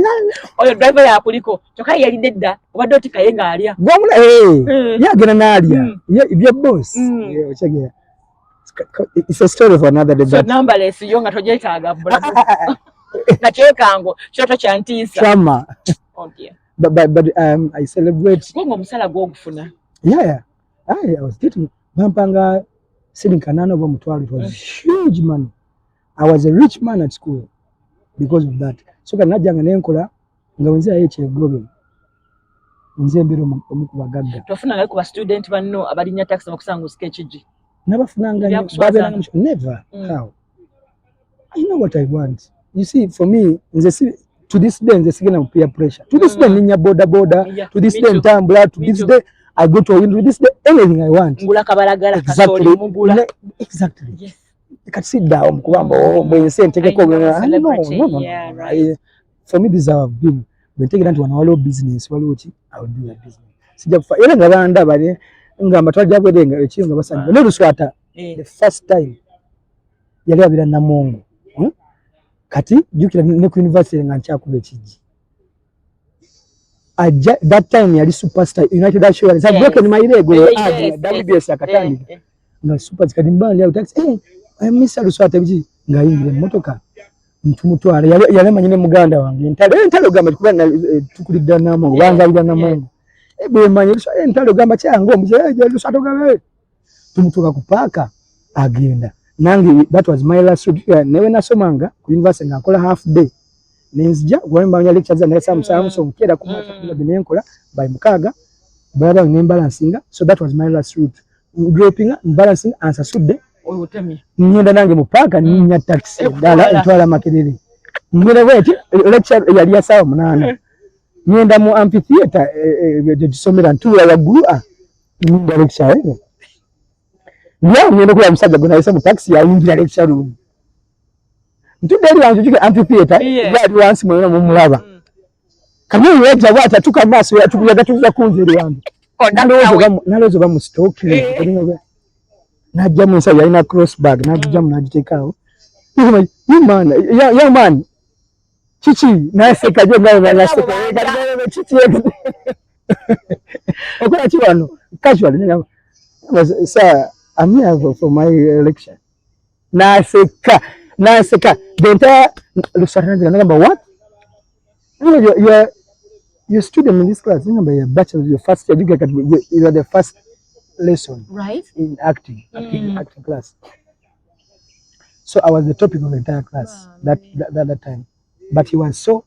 [SPEAKER 1] oyo driver yakuliko tokai yalinde dda obadde otikaye ng'alya
[SPEAKER 2] gwamula yagena n'alya ibye boss ochegera. It's a story for another day.
[SPEAKER 1] So numberless yonga tojetaaga bulabu na kyekango kyoto kyantiisa
[SPEAKER 2] chama
[SPEAKER 1] oh dear.
[SPEAKER 2] But I celebrate
[SPEAKER 1] ngo musala gwogufuna
[SPEAKER 2] yeah I was getting bampanga selling kanano over mutwalo. It was huge money. I was a rich man at school because of that. So kanajanga nenkola nga wenzi ayeche globe nze mbiro omukubagagga
[SPEAKER 1] tofuna ngali kuba student banno abalinya tax makusangu sketchiji
[SPEAKER 2] nabafunanga babelanga never how I know what I want. You see, for me, to this day, nze sigena peer pressure. To this day, ninya boda. To this day, ntambula. To this day, I go to a window. To this day, anything I want.
[SPEAKER 1] Ngula kabalagala kasoli mugula.
[SPEAKER 2] Exactly. Yes. You can sit down. Kubamba, when say take a call. No. For me, this is how I've been. When take it into an all business, I will do a business. Sija kufa. Yele ngabanda bale. Ngamba twajabwe denga ekinga basanga. No luswata. The first time. Yali abira na Mungu. Kati jukira ne ku university nga nchakuba ekiji that time yali superstar United Assurance I broke in my leg WBS akatani nga super kadi mbali ya taxi Mr. Luswata biji nga yingire motoka ntumutwala yale manyine muganda wange ntalo gamba kubana tukulidda namo wanga bidana namo ebe manyine ntalo gamba kyango omuzeje Luswata gabe tumutuka kupaka agenda nangi. That was my last week. Newe nasomanga ku university ngakola half day nenzija gwemba nya lectures na Samsung so mkera kumata kuna binenkola by mukaga baba nembalancinga. So that was my last route dropping balancing answer sudde
[SPEAKER 1] oyo otemi
[SPEAKER 2] nyenda nange mupaka ninya taxi dala ntwala makerere ngere weti lecture yali ya sawa munana nyenda mu amphitheater tusomera ntula ya guru nyenda lecture yeah, we know Musaga gonna some taxi ya ingira lecture room. Ntudeli wanju chike amphitheater, yali once mwana mumulaba. Kamwe yeja wata tuka maso ya tukuyaga tuza kunziri wangu. Nalozo ba mu stock najja munsa yalina cross bag najja munajitekawo. Young man. Chichi naseka je ngawo naseka. Chichi. Okola chiwano casual sir. I'm here for my election. Naseka. The entire number what? You're student in this class. Remember your bachelor, your first year. You are the first lesson,
[SPEAKER 1] right?
[SPEAKER 2] In acting class. So I was the topic of the entire class that time. But he was so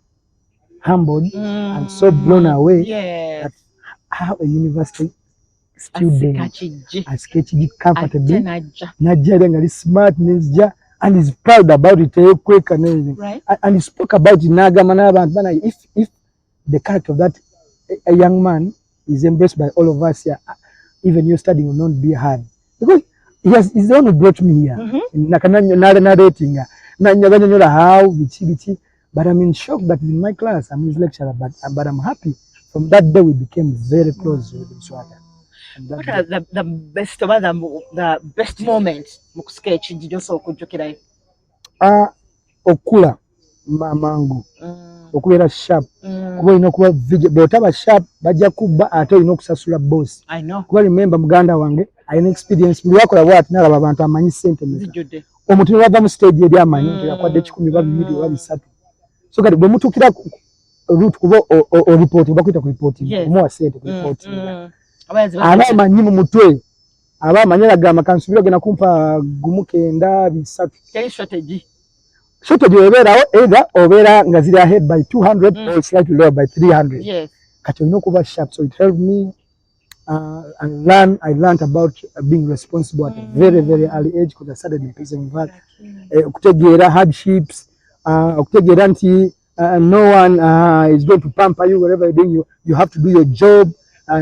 [SPEAKER 2] humbled and so blown away that how a university student asketchiji comfortably najja ngali smart nizja and is proud about it quick and everything and he spoke about it nagama n'abantu bana if the character of that a young man is embraced by all of us here even you studying will not be hard because he's the one who brought me here narrating nanyola how bichi but I'm in shock that in my class I'm his lecturer but I'm happy from that day we became very close with Luswata.
[SPEAKER 1] What are the best moments mu sketch jijoso okujjukirayo?
[SPEAKER 2] Okula mamangu okubera sharp kuba ino kuba botaba sharp bajja kuba ate ino kusasula boss.
[SPEAKER 1] I know.
[SPEAKER 2] Kuba remember muganda wange ayina experience buli wakola bwati nalaba abantu amanyi sente meka omuntu wava mu stage eri amanyi yakwadde 10 babiri babisatu so kati bwe mutukira route kuba o report bakwita ku reporting omuwa sente ku reporting abamanyi mu mutwe abamanyi agamba kansubira gena kumpa gumukenda bisatu
[SPEAKER 1] strategy
[SPEAKER 2] obeerawo either obeera nga ziri ahead by 200 or slightly lower by 300.
[SPEAKER 1] Yes.
[SPEAKER 2] Kati olina okuba sharp so it helped me and I learned about being responsible at a very very early age because I started in prison work okutegeera hardships okutegeera nti no one is going to pamper you wherever you're doing you have to do your job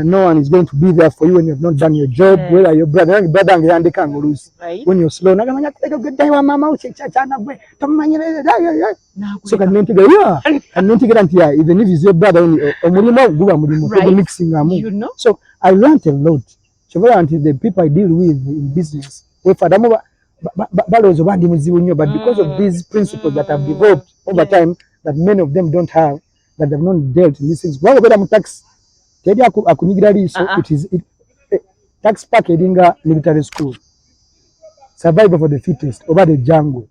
[SPEAKER 2] no one is going to be there for you when you have not done your job. Where are your brother? Brother and the kangaroos. When you're slow, nagamanya good day wa mama uchechana gwe. Tomanyere. So can you get yeah? And not get here even if it's your brother omulimo guba mulimo mixing amu. You know? So I learned a lot. So until the people I deal with in business, we fadamu balozo bandi muzibu nyo, but because of these principles that have developed over time that many of them don't have, that have not dealt in these things. Wao beda mu tax tedi akunyigira liso it is tax packaging military school. Survival for the fittest over the jungle.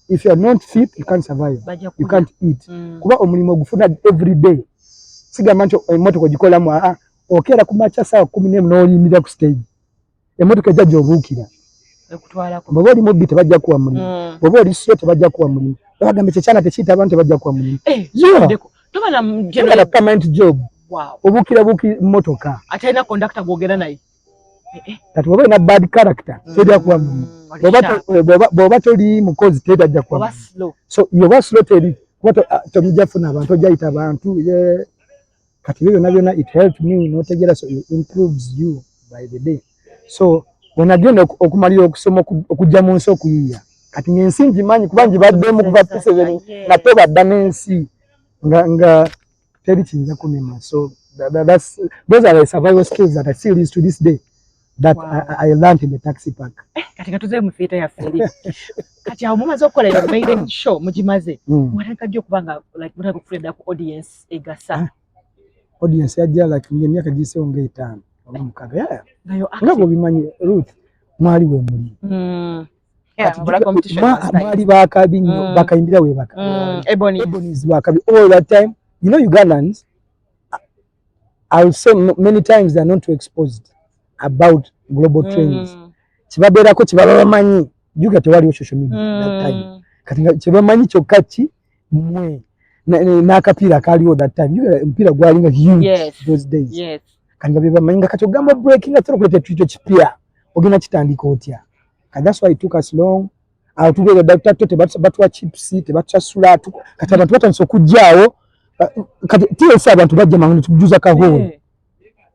[SPEAKER 2] If you are not fit, you can't survive. You can't eat. Kuba omulimo gufuna every day. Siga mancho emoto ko jikola mu okera kumacha saa 10 no yimira ku stage. Emoto kajja obukira. Ekutwala ko. Bobodi mobi tebajja kuwa mulimo. Bobodi sio tebajja kuwa mulimo. Bagambe chechana techita abantu tebajja kuwa mulimo. Tobana general permanent job. Wow. Obukira buki motoka. Ataina conductor gogera nayi. That woba na bad character. Tebajja kuwa mulimo. Boba toli mukozi tebajja kuwa mulimo. So yoba slow teli kwato tomujafuna abantu jaita abantu kati byo nabyo it helped me notegera, so it improves you by the day. So when agenda okumalira okusoma okujja mu nsi okuyiya kati ngensinji manyi kubanji baddemu kuva P7 na toba damensi nga teri kinza kunema. So those are the survival skills that I still use to this day that I learned in the taxi park. Kati katuze mu theater ya Feli. Kati awo mumaze okukola ya maiden show mujimaze. Mwataka jjo kubanga like mutaka kufreda ku audience egasa. Audience yajja like myaka gise onge 5 omukaga ya ngabo bimanyi Ruth mwali we muri bula competition mwali bakabi nnyo bakayimbira we baka Ebony's bakabi all that time. You know Ugandans, I will say many times they are not too exposed about global trends. Kibabera ko kibaba manyi juga tewali social media that time kati kibamanyi chokachi mwe na kapira kaliwo that time you mpira gwalinga huge those days. Kanga biba manyinga katogamba breaking atoro kulete twito chipia ogina kitandika otya. That's why it took us long. Tugere doctor tote batwa chips tebatwa sula kati abantu batanso kujjawo kati TLC abantu bajja mangu tujuza kahoro.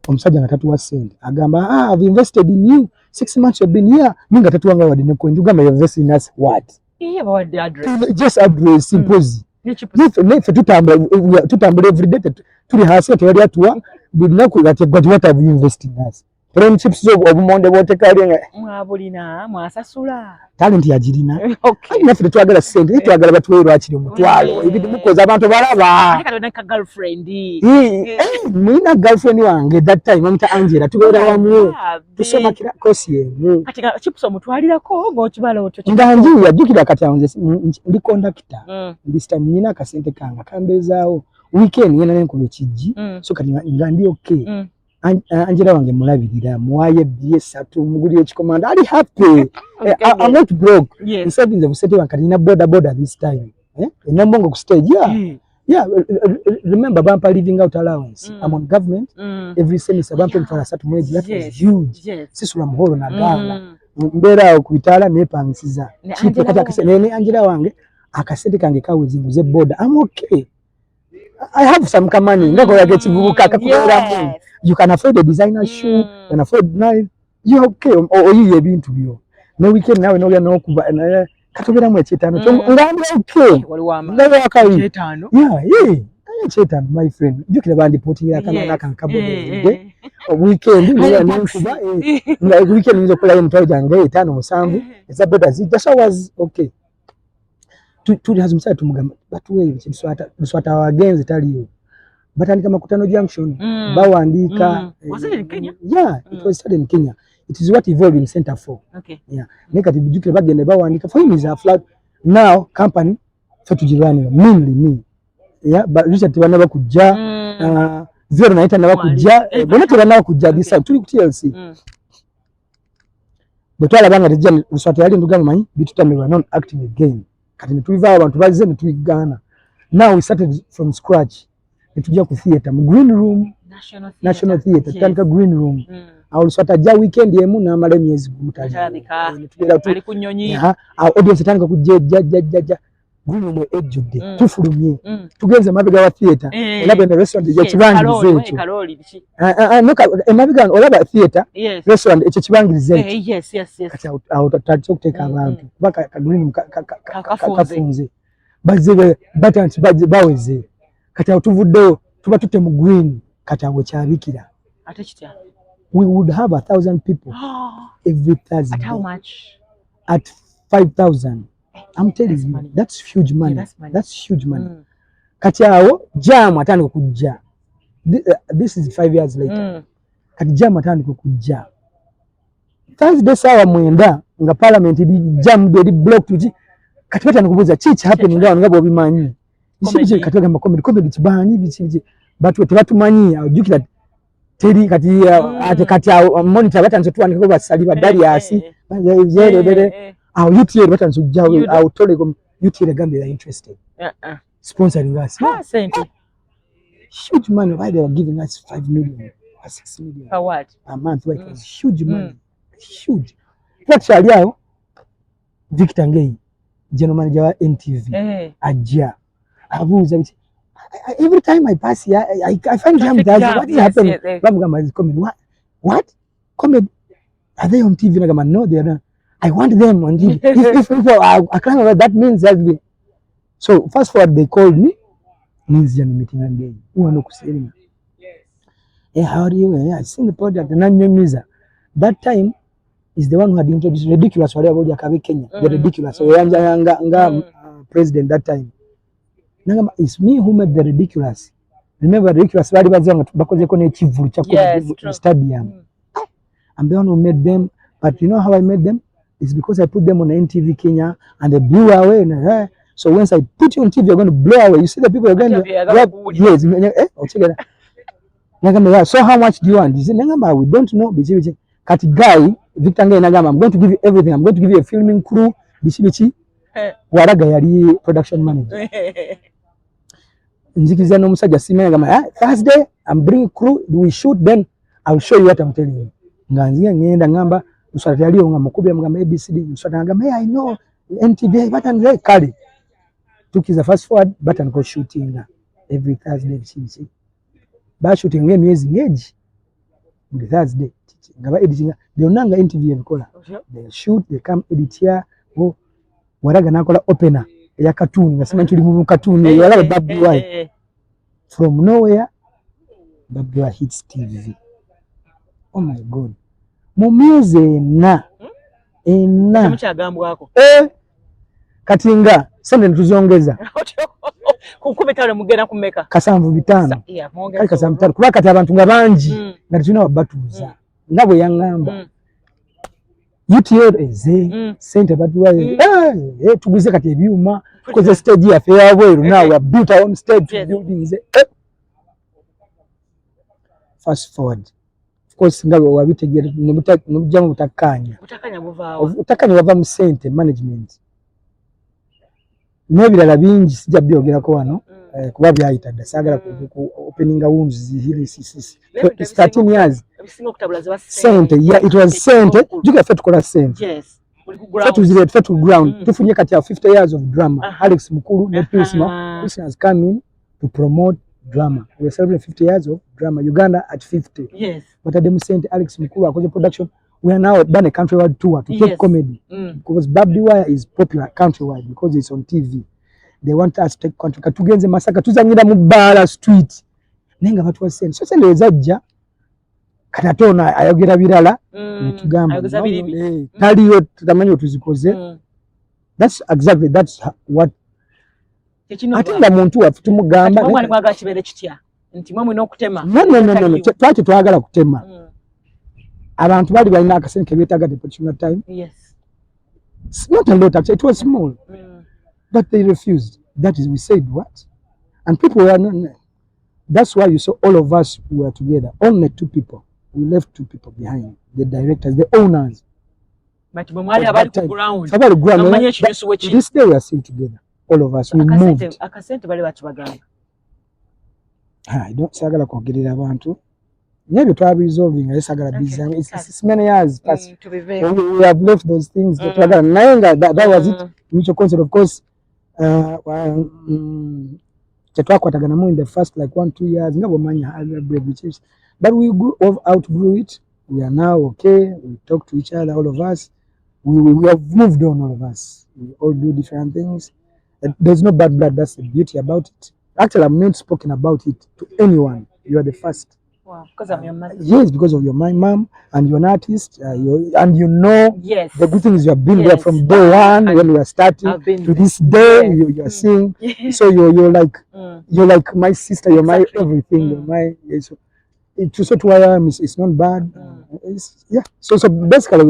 [SPEAKER 2] Omusajja natatu wa send agamba I've invested in you 6 months you've been here ninga tatu wanga wadi neko njugamba you invest in us what about the address, just address simple. Nefe tutambula every day tuli hasi tewali atuwa binaku gati what have you invested in us friendships obumonde bote kali mwabulina mwasasula talent yajirina okay nefe twagala sente twagala batwero akiri omutwalo ibidi mukoza abantu balaba akatona ka girlfriend mwina girlfriend wange that time amita Angela tubera wamwe tusoma kila kosi yemu katika chips omutwalira ko ngo kibala otyo ndanji yajukira kati yanze ndi conductor this time nyina kasente kanga kambezaawo weekend yena nenkuba ekijji so kati ngandi okay Angela wange mulabirira muwaye B3 muguli ekikomanda ali happy. I'm not broke. Instead of setting wakati na border this time enambongo ku stage remember bampa living out allowance I'm on government every semester bampa mfarasatu mwezi that was huge sisula muhoro na gala mbera okubitala nepangisiza chipo kati akasene Angela wange akasente kange kawezinguze border I'm okay. I have some money ndako yake chivubuka akakulera you can afford a designer shoe you can afford knife you okay or you ebintu byo no weekend nawe no yana okuba katobera mu chetano ngamba okay ndawe akayi chetano chetano my friend jukira bandi porting yakana nakabo weekend no yana okuba weekend nizo kula mtwaje jange 5 musanvu it's about as just was okay tuli hazumsa tumugamba batuwe biswata wagenzi taliyo batandika makutano junction bawandika was it in Kenya? It was started in Kenya. It is what evolved in Center 4 nekati bijukire bagende bawandika for him is a flat now company for tujirani mainly me but Richard bana bakujja zero naita na bakujja bonate bana bakujja this time tuli ku TLC botwala banga tejja biswata yali nduganga manyi bitutamira non acting again kati netuliva abantu bazize netuyigana. Now we started from scratch netujja ku theater mu green room national theater tanka green room awuliswata ja weekend yemu na male myezi gumutaje netugera tu ali kunyonyi audience tanka kujja guno mwe ejjudde tufulumye tugenze mabega wa theater olaba ne restaurant ekibangirize ekyo emabega olaba theater restaurant ekyo kibangirize ekyo kati awo tatandise okuteeka abantu baka kagulini kafunze bazibe batansi baweze kati awo tuvuddeyo tuba tutte mu green kati awo kyabikira
[SPEAKER 1] ate kitya
[SPEAKER 2] we would have 1,000 people every Thursday.
[SPEAKER 1] At how much?
[SPEAKER 2] At 5,000. I'm telling you, money. That's huge money. Yeah, that's huge money. Kati awo jam atandika kujja. This is 5 years later. Kati jam atandika kujja. Thursday sawa mwenda nga parliament di jam di block tuji. Kati batandika kubuuza chichi happening nga bobimanyi. Ishibije kati gamba comedy kibani bichi batu tebatumanyi ajukira teri kati ate kati monitor batanze tuandika basali badali asi yere au UTA batanze jawe au Telecom UTA gambe are interested sponsoring us huge money. Why they were giving us 5 million or 6 million
[SPEAKER 1] for what
[SPEAKER 2] a month? It was huge money, huge. Actually yao Victor Ngei general manager wa NTV ajia abuza biti every time I pass here, I find jam. What is happening? Bamugamba is comedy. What? Comedy? Are they on TV? Nagamba no, they are not. I want them on TV. if people are crying, that means that we. So fast forward, they called me. Means you're meeting again. Who are no kusema? Hey, how are you? Yeah, I seen the project. And that time is the one who had introduced ridiculous. Whatever about Kenya, the ridiculous. So president that time. It's me who made the ridiculous. Remember ridiculous bali bazanga bakoze ko ne kivuru cha stadium. I'm the one who made them, but you know how I made them? It's because I put them on NTV Kenya and they blew away. So once I put you on TV, you're going to blow away. You see the people are going to yes. So how much do you want? He said, we don't know. Kati guy Victor Ngei nagamba, I'm going to give you everything. I'm going to give you a filming crew. Bichi waraga yali production manager. Nzikiza no musajja simenya gama Thursday I'm bringing crew, we shoot, then I'll show you what I'm telling you. Nganzia ngenda ngamba uswata yali nga mukubya ngamba ABCD uswata ngamba I know NTV button kali tukiza fast forward button go shooting every Thursday chichi ba shooting ngemyezi ngeji the Thursday ngaba editing byonanga NTV ebikola they shoot, they come edit here waraga nakola opener ya cartoon nasema tuli mu cartoon yala Babu Wai from nowhere Babu Wai hits TV. Oh my god mu mieze na
[SPEAKER 1] mchagambwa wako
[SPEAKER 2] katinga sende tuzongeza
[SPEAKER 1] kukubetale mugenda kumeka
[SPEAKER 2] kasanvu bitano kali kasanvu bitano kuba kati abantu nga banji nga tuna wabatuza nabo yangamba UTR eze sente Babu Wai tuguze kati ebyuma koze stage ya fair bweru now we built our own stage buildings fast forward of course ngabe wabitegera nebujamu butakanya bava mu sente management nebirala bingi sijja byogera ko wano kuba byayita dasagala ku opening wounds zihili sisi 13 years sente yeah it was sente juka fetu kola sente yes fetu ground tufunye kati ya 50 years of drama Alex Mukulu na Prisma has come in to promote drama. We are celebrating 50 years of drama Uganda at 50. Yes. But at the same Alex Mukulu akoze production, we are now done a countrywide tour to take comedy because Babu Wai is popular countrywide because it's on TV. They want us to take country katugenze Masaka tuzangira mu Bala street nenga batu wasene so sele zajja katatona ayogera birala netugamba taliyo tutamanyi otuzikoze. That's exactly what atinda muntu waffe tumugamba
[SPEAKER 1] mwali mwaga kibere kitya nti mwe no kutema
[SPEAKER 2] no twaki twagala kutema abantu bali balina akasente kebetaga deportation time. Yes, it's not a lot actually, it was small but they refused. That is, we said what, and people were not. That's why you saw all of us were together, only 2 people. We left 2 people behind, the directors, the owners.
[SPEAKER 1] But mwali abali ku ground
[SPEAKER 2] this day we are still together, all of us. We moved
[SPEAKER 1] akasente bali batubagamba
[SPEAKER 2] I don't sagala kwogerera abantu nebyo twabiresolving ayesagala busy. It's many years past we have left those things that twagala nayenga that was it mutual concept. Of course chetwakwataganamu in the first like 1-2 years nga bwomanya but we outgrew it. We are now okay. We talk to each other, all of us. We have moved on, all of us. We all do different things. There's no bad blood. That's the beauty about it. Actually, I'm not spoken about it to anyone. You are the first.
[SPEAKER 1] Wow, because I'm your mother.
[SPEAKER 2] Yes, because of your my mom, and you're an artist, and you know
[SPEAKER 1] yes.
[SPEAKER 2] the good things you have been there from day one when we are starting to this day. Yes. You are seeing. So you're like you're like my sister. You're my everything. You're my so to where I am it's not bad. Yeah. So basically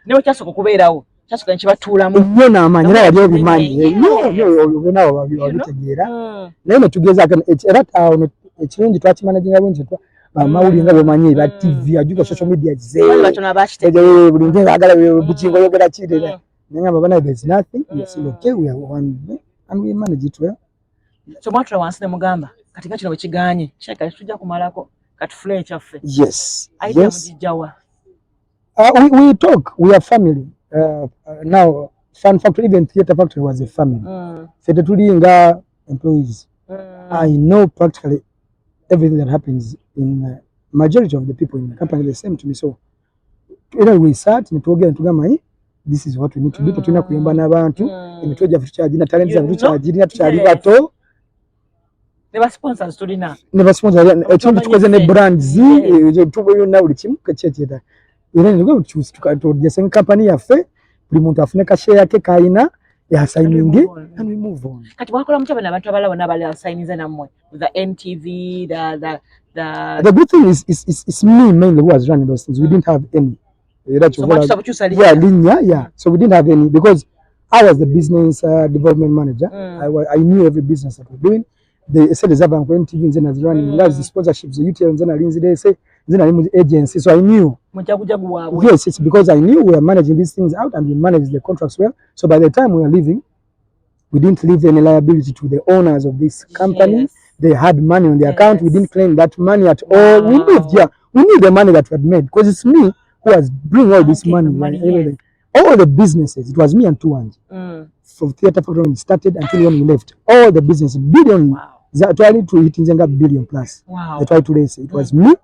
[SPEAKER 1] newe kyasoko kubeerawo kyasoko nkibatulamu
[SPEAKER 2] nnyo n'amaanyi era yali obimanyi nnyo nawe wabitegeera naye netugeza era awo ekirungi twakimanaginga bungi amawulire nga bwomanyi ba TV ajuga social media buli nte baagala bukingo yogera kirera nengamba bana there's nothing we are still okay we are one and we manage it well.
[SPEAKER 1] So mwatula wansi ne mugamba kati kino bwekiganye shaka tujja kumalako kati fule kyaffe.
[SPEAKER 2] Yes.
[SPEAKER 1] Mujijawa.
[SPEAKER 2] We talk. We are family. Now, Fun Factory, even Theatre Factory was a family. Theatre Tulinga employees. I know practically everything that happens in majority of the people in the company. The same to me. So, we sat and together. This is what we need to do. Tutuna kuyamba n'abantu. Emitwe gyaffe tukyagina talent zaffe tukyagirina tukyali bato.
[SPEAKER 1] Never sponsors tulina.
[SPEAKER 2] Never sponsors. Ekintu tukoze ne brands. Tubona buli kimu kakyeketa. Era nibwo tukatugesa company yaffe buli muntu afune ka share yake kaina ya signing and we move on.
[SPEAKER 1] Kati wakola mutaba n'abantu abalala bonna bali signinze nammwe with the NTV
[SPEAKER 2] the good thing is it's me mainly who was running those things. We didn't have any. So we didn't have any because I was the business development manager. I knew every business that we're doing. They said there's about NTV and then as running that's the sponsorships the UTL and then Lindsay they say then I was agency, so I knew. Yes, it's because I knew we were managing these things out and we managed the contracts well. So by the time we were leaving, we didn't leave any liability to the owners of this company. Yes. They had money on the account. We didn't claim that money at all. We lived, we knew the money that we had made because it's me who was bringing all this money. Everything. All the businesses, it was me and Tuanji. From Theatre Factory when we started until when we left. All the businesses, billion. Actually, to hit in billion plus.
[SPEAKER 1] Wow.
[SPEAKER 2] They tried to raise it. It was me.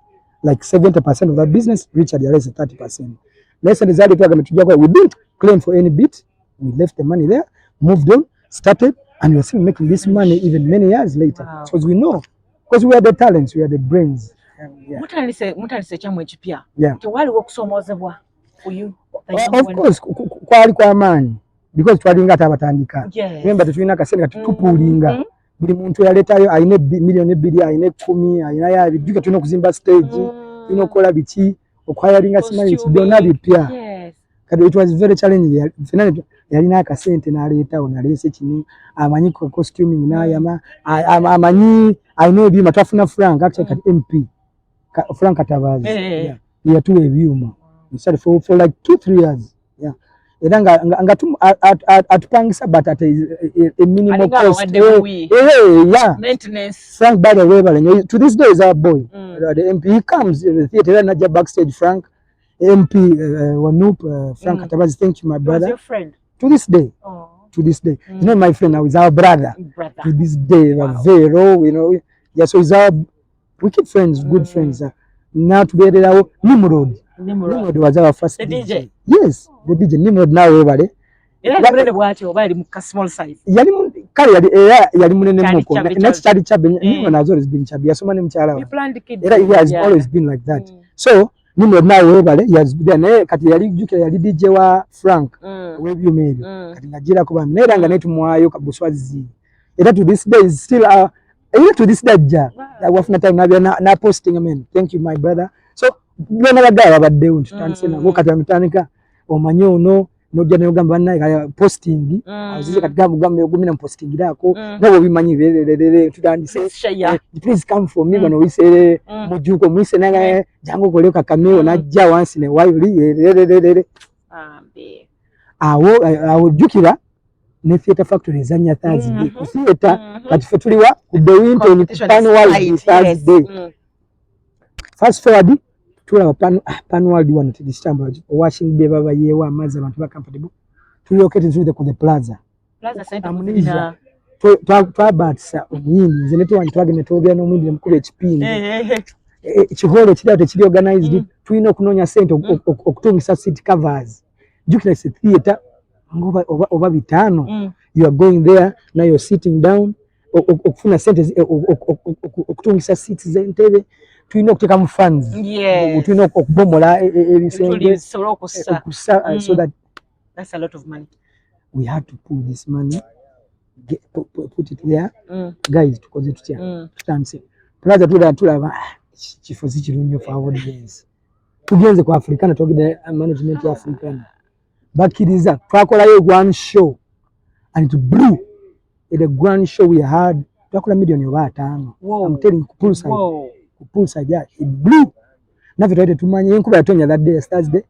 [SPEAKER 2] Like 70% of that business, Richard the rest 30%. Less than the we didn't claim for any bit. We left the money there, moved on, started, and we're still making this money even many years later. Wow. Because we know, because we are the talents, we are the brains.
[SPEAKER 1] Mutalise chamwe chipya.
[SPEAKER 2] Yeah.
[SPEAKER 1] Wali wokusomozebwa for you.
[SPEAKER 2] Of course, kwali kwa mani. Because twalinga tabatandika. Remember tulina kasene katupulinga. Buli muntu yaletayo ayine million ebiri ayine 10 ayina ya bijuka tulina kuzimba stage tulina kola biki okwayalinga simanyi byonna bipya. Kadi it was very challenging. Finally yalina akasente n'aleta onalese kini amanyi costuming n'ayama amanyi ayine ebyuma twafuna Frank actually kati MP Frank Katabazi yatuwa ebyuma for like 2-3 years. Era nga atupangisa but at a minimal cost.
[SPEAKER 1] Maintenance.
[SPEAKER 2] Frank by the way, to this day is our boy. The MP he comes in the theater and not backstage. Frank MP Wanup Frank Katabazi, thank you my brother.
[SPEAKER 1] Your friend.
[SPEAKER 2] To this day. To this day. He's not my friend now, he's our brother. To this day, very raw, Yeah, so he's our wicked friends, good friends. Now together Nimrod was our first DJ. Yes, the DJ Nimrod now everybody.
[SPEAKER 1] Small size.
[SPEAKER 2] Yali munene muko. Next study chabe Nimrod has always been chabe. Yasoma ne mchala.
[SPEAKER 1] We planned the kid.
[SPEAKER 2] He has always been like that. So Nimrod now everybody he has been kati yali jukira yali DJ wa Frank. Webyo maybe. Kati ngajira kuba nera nga netu mwayo kabuswazi. Era to this day is still to this day ja. Wafuna time na posting amen. Thank you my brother. So bwana bagala badde tutandise nabo kati amutanika omanyi ono nojja ne ogamba naye posting azize kati gamugamba ogumina posting dako nabo bimanyi berere tutandise please come for me bano wisere mujuko mwise nanga jango koleka kameo najja wansi ne wayuli awo jukira ne Theatre Factory zanya Thursday ku theatre kati fe tuliwa ku the winter Pan Thursday. Fast forward tula Pan World one to this time washing be baba yewa amazi abantu ba comfortable to locate through the plaza
[SPEAKER 1] plaza sente
[SPEAKER 2] amnesia twabatisa omuyindi nze ne tuwani twagenda twogera n'omuyindi nemukuba ekipindi ekiholo kiri awo tekiri organized tulina okunoonya sente okutungisa seat covers jukira se theatre oba bitaano you are going there now you're sitting down okufuna sente okutungisa seats z'entebe tulina okuteekamu funds tulina okubomola ebisenge okussa so that
[SPEAKER 1] that's a lot of money.
[SPEAKER 2] We had to pull this money, put it there. Guys, tukoze tutya tutandise plaza tulaba kifo si kirungi for our audience tugenze ku Africana twogede management ya Africana bakiriza twakolayo one show and it blew. At a grand show we had twakola million oba 5. I'm telling you poolside yeah, it blew. Navyo twete tumanye enkuba yatonya that day Thursday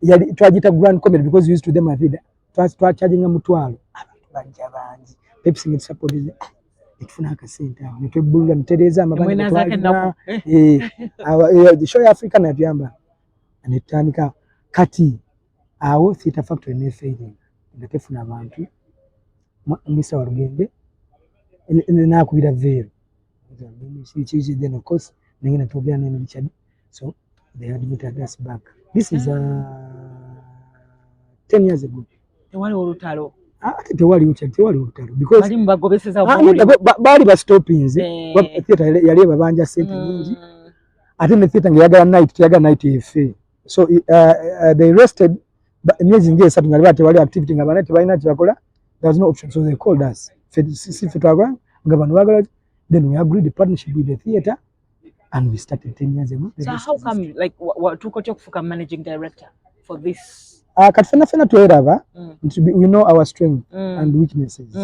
[SPEAKER 2] yali twajita grand comedy because we used to them a vida twacharging mutwalo abantu bajja bangi Pepsi ne support etufuna akasente awo netwebulula ntereza amabanga twalina the show ya Africa na byamba netandika kati awo theater factory ne failing ngatefuna abantu misa wa Rugembe nakubira vero chichi then of course ningine togera ne Richard so they admitted us back. This is 10 years ago.
[SPEAKER 1] Tewali olutalo.
[SPEAKER 2] Tewali olutalo because
[SPEAKER 1] bali mbagobeseza
[SPEAKER 2] bali ba stoppings theater yali babanja sente nyingi ate ne theater ngiyagala night efe so they rested myezi nge 3 ngali bate wali activity ngabana tebalina kyakola. There was no option so they called us fetwagwa ngabana bagala then we agreed the partnership with the theater and we started 10 years ago.
[SPEAKER 1] So how come like what took kufuka managing director for this?
[SPEAKER 2] Katfena tuerava we know our strength and weaknesses.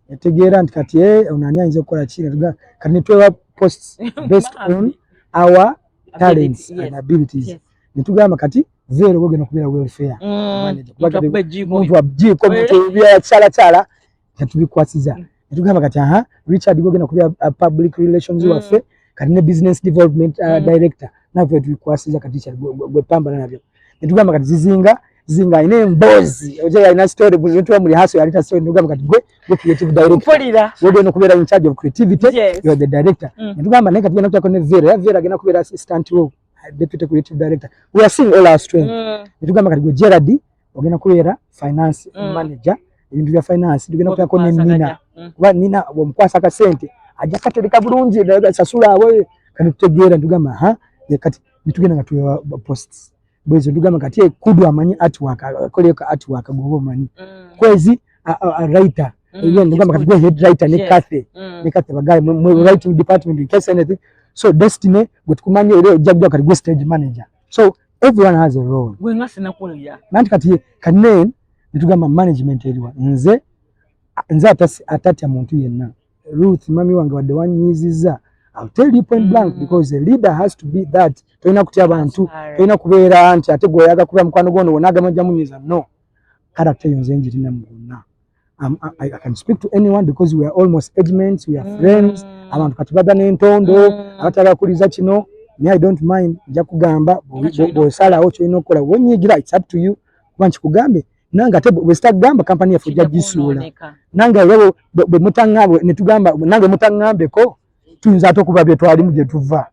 [SPEAKER 2] Yategera ntikati onanya inze kola chini tuga kani twewa posts based on our talents and abilities. Nitugamba kati vero gogena kubera welfare manager kubaka muntu abjiko muntu bya chala yatubikwasiza. Nitugamba kati Richard gogena kubera public relations waffe kati business development director navyo tubikwasiza kati gwe pamba navyo. Nitugamba kati zinga ine mbozi oje ina story buzitu muri haso yalita story nitugamba kati gwe creative director wodo no kubera in charge of creativity you are the director. Nitugamba naye kati nakutako ne vera gena kubera assistant wo deputy creative director. We are seeing all our strength. Nitugamba kati gwe Gerard ogena kubera finance manager ibintu bya finance tugena kutako ne Nina kuba Nina omukwasa akasente ajja katereka bulungi daga sasula awe kati tutegera nitugamba kati nitugenda ngatuwa posts bwezo ndugama kati kudu amanyi artwork akoleka artwork gobo manyi kwezi a writer iyo ndugama kati head writer ne Kathe bagaye mu writing department in case anything so Destiny gutukumanye ile jagwa kati stage manager so everyone has a role
[SPEAKER 1] we ngase nakulya
[SPEAKER 2] nanti kati kanene ndugama management eliwa nze atati muntu yenna Ruth mami wange wadde wanyiziza I'll tell you point blank because a leader has to be that. Toina kutya abantu, toina kubeera anti ate gwe yaga kuba mukwano gono wonaga majja munyiza no. Character yonze njirina mugonna. I can speak to anyone because we are almost age mates, we are friends. Abantu katubada n'entondo, abatala kuliza kino, me I don't mind nja kugamba bo sala ocho inokola wonyigira it's up to you. Wanchi kugambe nanga te we start gamba company yafu jagisuula. Nanga lebo bwe mutangambe netugamba nanga mutangambe ko tuyinza atokuba bye twalimu gye tuva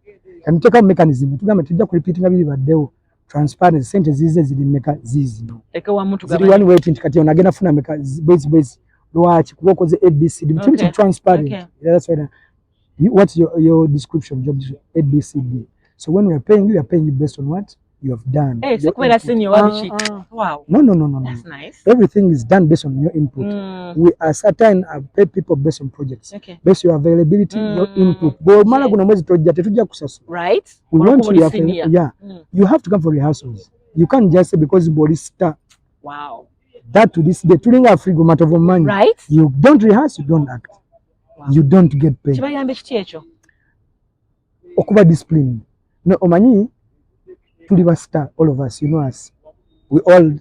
[SPEAKER 2] kaniteka mechanism tugamba tujja ku repeatinga bili baddewo transparency sente zize zili meka zizino
[SPEAKER 1] eke wa muntu
[SPEAKER 2] gaba one way kati onagenda funa meka base lwachi kukoze ABCD mtu transparent that's why what's your description job ABCD so when we are paying you are paying based on what you have done.
[SPEAKER 1] Hey, so when I send you wow.
[SPEAKER 2] No.
[SPEAKER 1] That's nice.
[SPEAKER 2] Everything is done based on your input. We are certain pay people based on projects.
[SPEAKER 1] Okay.
[SPEAKER 2] Based on your availability, your input. But mala kuna mwezi tuja kusasu.
[SPEAKER 1] Right.
[SPEAKER 2] We want to you have to come for rehearsals. You can't just say because body star.
[SPEAKER 1] Wow.
[SPEAKER 2] That to this day, tulinga afrigo matter of money.
[SPEAKER 1] Right.
[SPEAKER 2] You don't rehearse, you don't act. Wow. You don't get paid.
[SPEAKER 1] Chibayambe kiti
[SPEAKER 2] okuba discipline. No omanyi tuli star, all of us, you know us. We all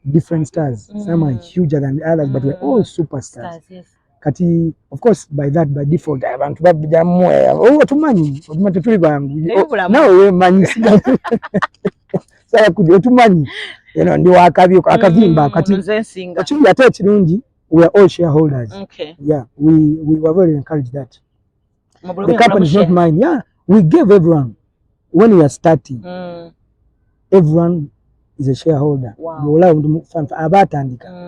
[SPEAKER 2] different stars. Some are huger than the others, but we're all superstars.
[SPEAKER 1] Yes.
[SPEAKER 2] Kati, of course, by default, abantu babija mwe. Tumanyi tuli bangu. Now we manyi. Sasa kujo tumanyi. Ndi wakabyo akavimba kati. Achuli ate kirungi we are all shareholders.
[SPEAKER 1] Okay.
[SPEAKER 2] Yeah, we were very encouraged that. The company is not mine. Yeah, we gave everyone. When we are starting, everyone is a shareholder.
[SPEAKER 1] Wow.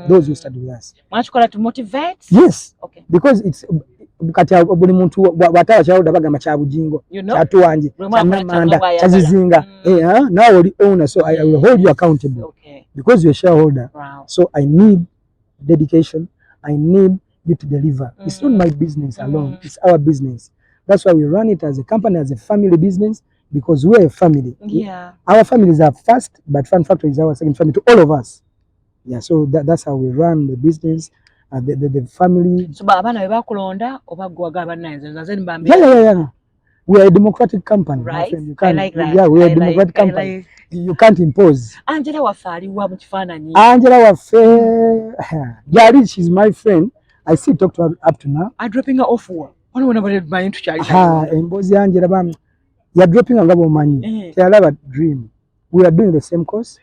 [SPEAKER 2] Those who started with us.
[SPEAKER 1] To motivate?
[SPEAKER 2] Yes.
[SPEAKER 1] Okay.
[SPEAKER 2] Because it's kati buli muntu wataya shareholder bagamba kya bujingo kyatu wanje kyamanda kyazizinga now oli owner, so I will hold you accountable. Okay. Because you're a shareholder. Wow. So I need dedication. I need you to deliver. It's not my business alone. It's our business. That's why we run it as a company, as a family business, because we're a family. Yeah. Our families are first, but Fun Factory is our second family to all of us. Yeah, so that's how we run the business, the family. So, yeah. We are a democratic company. Right. You can't, I like that. Yeah, we are a democratic company. You can't impose. Angela Wafari, Angela Wafari, Jari, she's my friend. I still talk to her up to now. I'm dropping her off. Embozi Angela bam, you're dropping her ngabo money. They have a dream. We are doing the same course.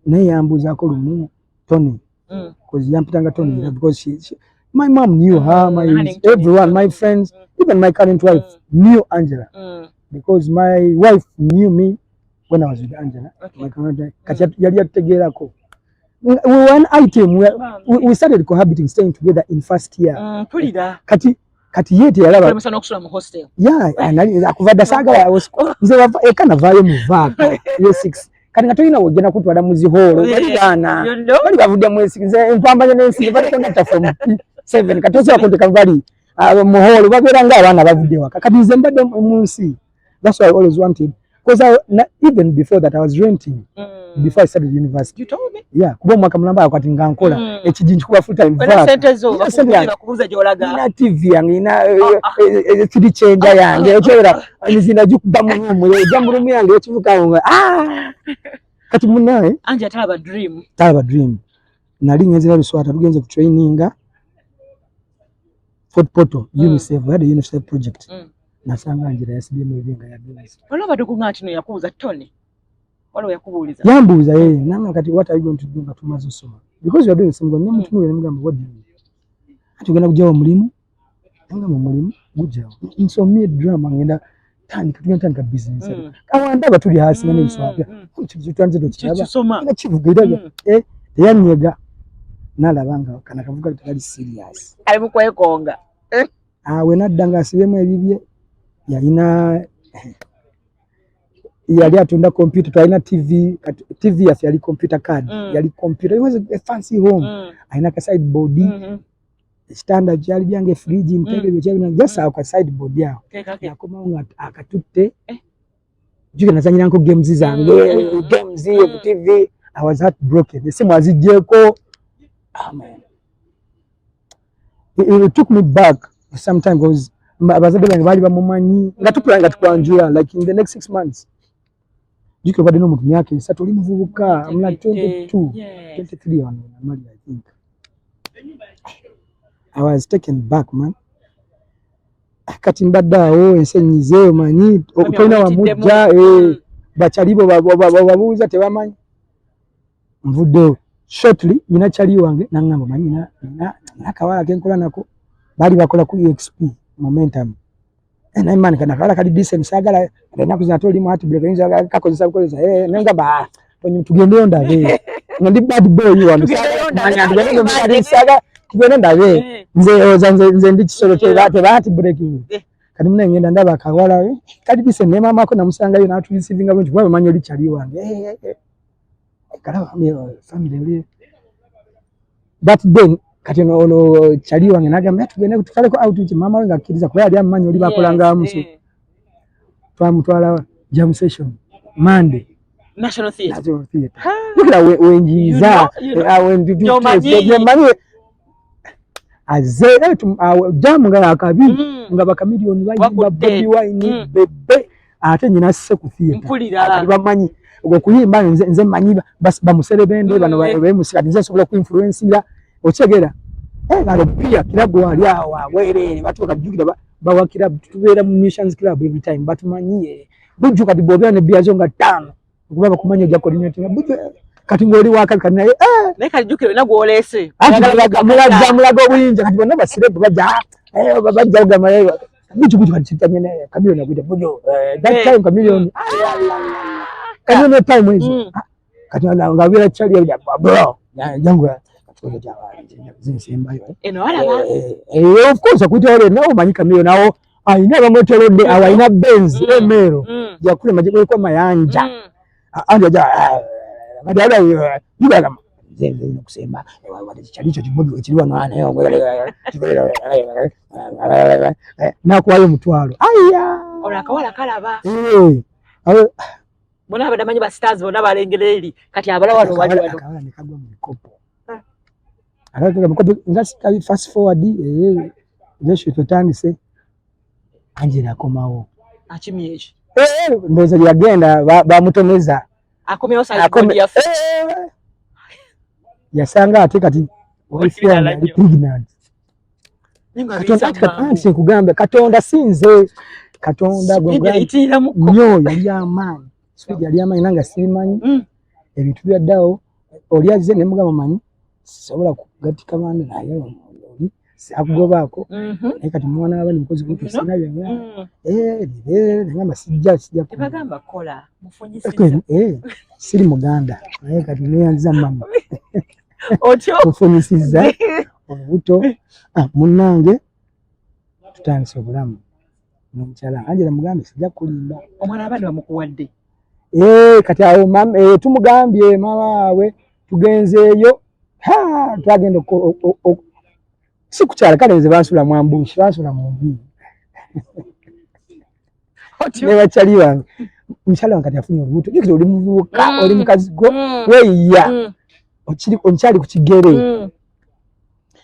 [SPEAKER 2] Naye ambuza ko lumu Tony. Because yampitanga Tony because she my mom knew her, everyone, my friends, even my current wife knew Angela. Because my wife knew me when I was with Angela. Okay. My current wife. We were an item where we started cohabiting, staying together in first year. Kati yete yalaba. Hostel. Yeah, and akuvada saga was ekana vayo muvaka. Year 6. Kati ngatoyina wogena kutwala muzihoro. Bana. Bali bavude mwesikize empambanye nensi bali konta from 7 katozo akonte bali muhoro bagera abana bavude waka. Kati nze mbadde munsi. That's why I always wanted. Because even before that I was renting. Before I started university. You told me? Yeah. Kubo mwaka mulamba akwati ngankola. Ekijinji kuba full time vaka. Bakubuza jolaga. Ina TV yange ina CD changer yange. Ekera nizina jukuba mu jamurumu yange ekivuka ngo. Kati munaye anje ataba dream. Taba dream. Nali ngenzera luswata tugenze ku traininga. Fort Poto UNICEF had a UNICEF project. Nasanga Angela yasidemu ebinga ya business. Olaba tukunga kino yakubuza Tony. Walo yakubuuliza. Yambuuza nanga kati what are you going to do ngatumaze soma? Because you are doing something ne mutumu yene mugamba what do you do? Atugenda kujawa mulimu. Nga mu mulimu gujawa. Nsomye drama ngenda tandika business. Kawanda batuli hasi ne nswapya. Kitu twanze do kiraba. Nga kivugira yanyega. Nalabanga kana kavuga kitali serious. Ali mukwekonga. We naddanga asibemu ebibye yalina yali atunda computer twalina TV yafe yali computer card yali computer, it was a fancy home. Aina ka sideboard standard yali byange fridge ntebe byali just ka sideboard yao yakoma nga akatutte juke nazanyira nko games zange games TV. I was heartbroken. The same was ijeko. Amen. It took me back sometime because abazade bange bali bamumanyi nga tupulanga tukwanjula like in the next 6 months. Jiko bado no mtu myake sasa oli muvubuka I'm like 22 23 on Mali, I think. I was taken back, man. Kati mbaddawo ensenyize manyi okutolina wamujja bachalibo babuuza tebamanyi nvuddewo shortly nina chali wange nangamba manyi nakawala kenkola nako bali bakola ku EXP momentum na imani kana kala kali decent sagala naku zinatoli mu heart break nza kakozesa kukozesa nangamba tugende ndabe ndi bad boy wano manya ndibenge mbali saga tugende ndabe nze ndi kisolo te heart breaking kati muna ngenda ndaba akawala kali decent ne mama ko namusanga yo natu receiving abantu bwa manyo lichali wange kala family but then kati ono chali wange nagamba tugende kutukale ko outreach mama wange akiriza kuba yali amanyi oli bakolanga amuso twamutwala jam session Monday National Theatre. Look at wenjiza mani azera jam nga akabi nga bakamilioni bayimba Bobby Wine bebe ate nyina se ku theatre ati bamanyi okuyimba nze manyi bas bamuserebende bano bemusika nze sobola ku influencinga ochegera balo pia club wali awa werere batu bakajukira bawakira tubeera mu Missions Club every time but manyiye bujuka dibobe ne biazo nga 5 kuba bakumanya ja coordinating buju kati ngoli waka kati naye
[SPEAKER 1] leka jukire nagwo olese
[SPEAKER 2] mulaga obuyinja kati bonna basirebu bajja bajja gamaye bitu kati kitanyene kamilioni nakuita bujo that time kamilioni kamilioni time hizo kati ngabira chali ya bro jangu katuko jawali zinsimba yo
[SPEAKER 1] eno wala
[SPEAKER 2] of course akuita ole nao manyika milioni nao aina bamotero de awaina benz emero yakule majiko kwa mayanja andi aja badala yibala zenze kusema walichalicho kibogo kiliwa nana na kwa hiyo mtwalo aya
[SPEAKER 1] olakawala kalaba bona abadamanyi ba stars bona balengereri kati abala wano wali wano
[SPEAKER 2] akawala nikagwa mkopo alaka mkopo ngasi kabi fast forward jesho totanise Angela komawo
[SPEAKER 1] achimyeje
[SPEAKER 2] ndoza yagenda bamutomeza
[SPEAKER 1] akomeo sa ya
[SPEAKER 2] yasanga ate kati wife ali pregnant katonda kugamba katonda sinze katonda
[SPEAKER 1] gongalitira muko
[SPEAKER 2] nyo yali amani swidi yali amani nanga simanyi ebintu byaddawo oli azize ne mugamba manyi sobola kugatika bana naye akugobako kati mwana abali mukozi kutu sina byanga ngamba sijja
[SPEAKER 1] bagamba kola mufunyisiza
[SPEAKER 2] siri muganda naye kati neyanza mama
[SPEAKER 1] otyo
[SPEAKER 2] mufunyisiza obuto munange tutandise obulamu n'omukyala Angela mugambe sijja kulimba
[SPEAKER 1] omwana abandi bamukuwadde
[SPEAKER 2] kati awo mama tumugambye mama wawe tugenzeeyo twagenda sikukyala kale nze bansula mu ambushi bansula mu mbi ne bachali wange mukyala wange kati afunye olubuto jikiro oli muvuka oli mukazi go weya onkyali ku kigere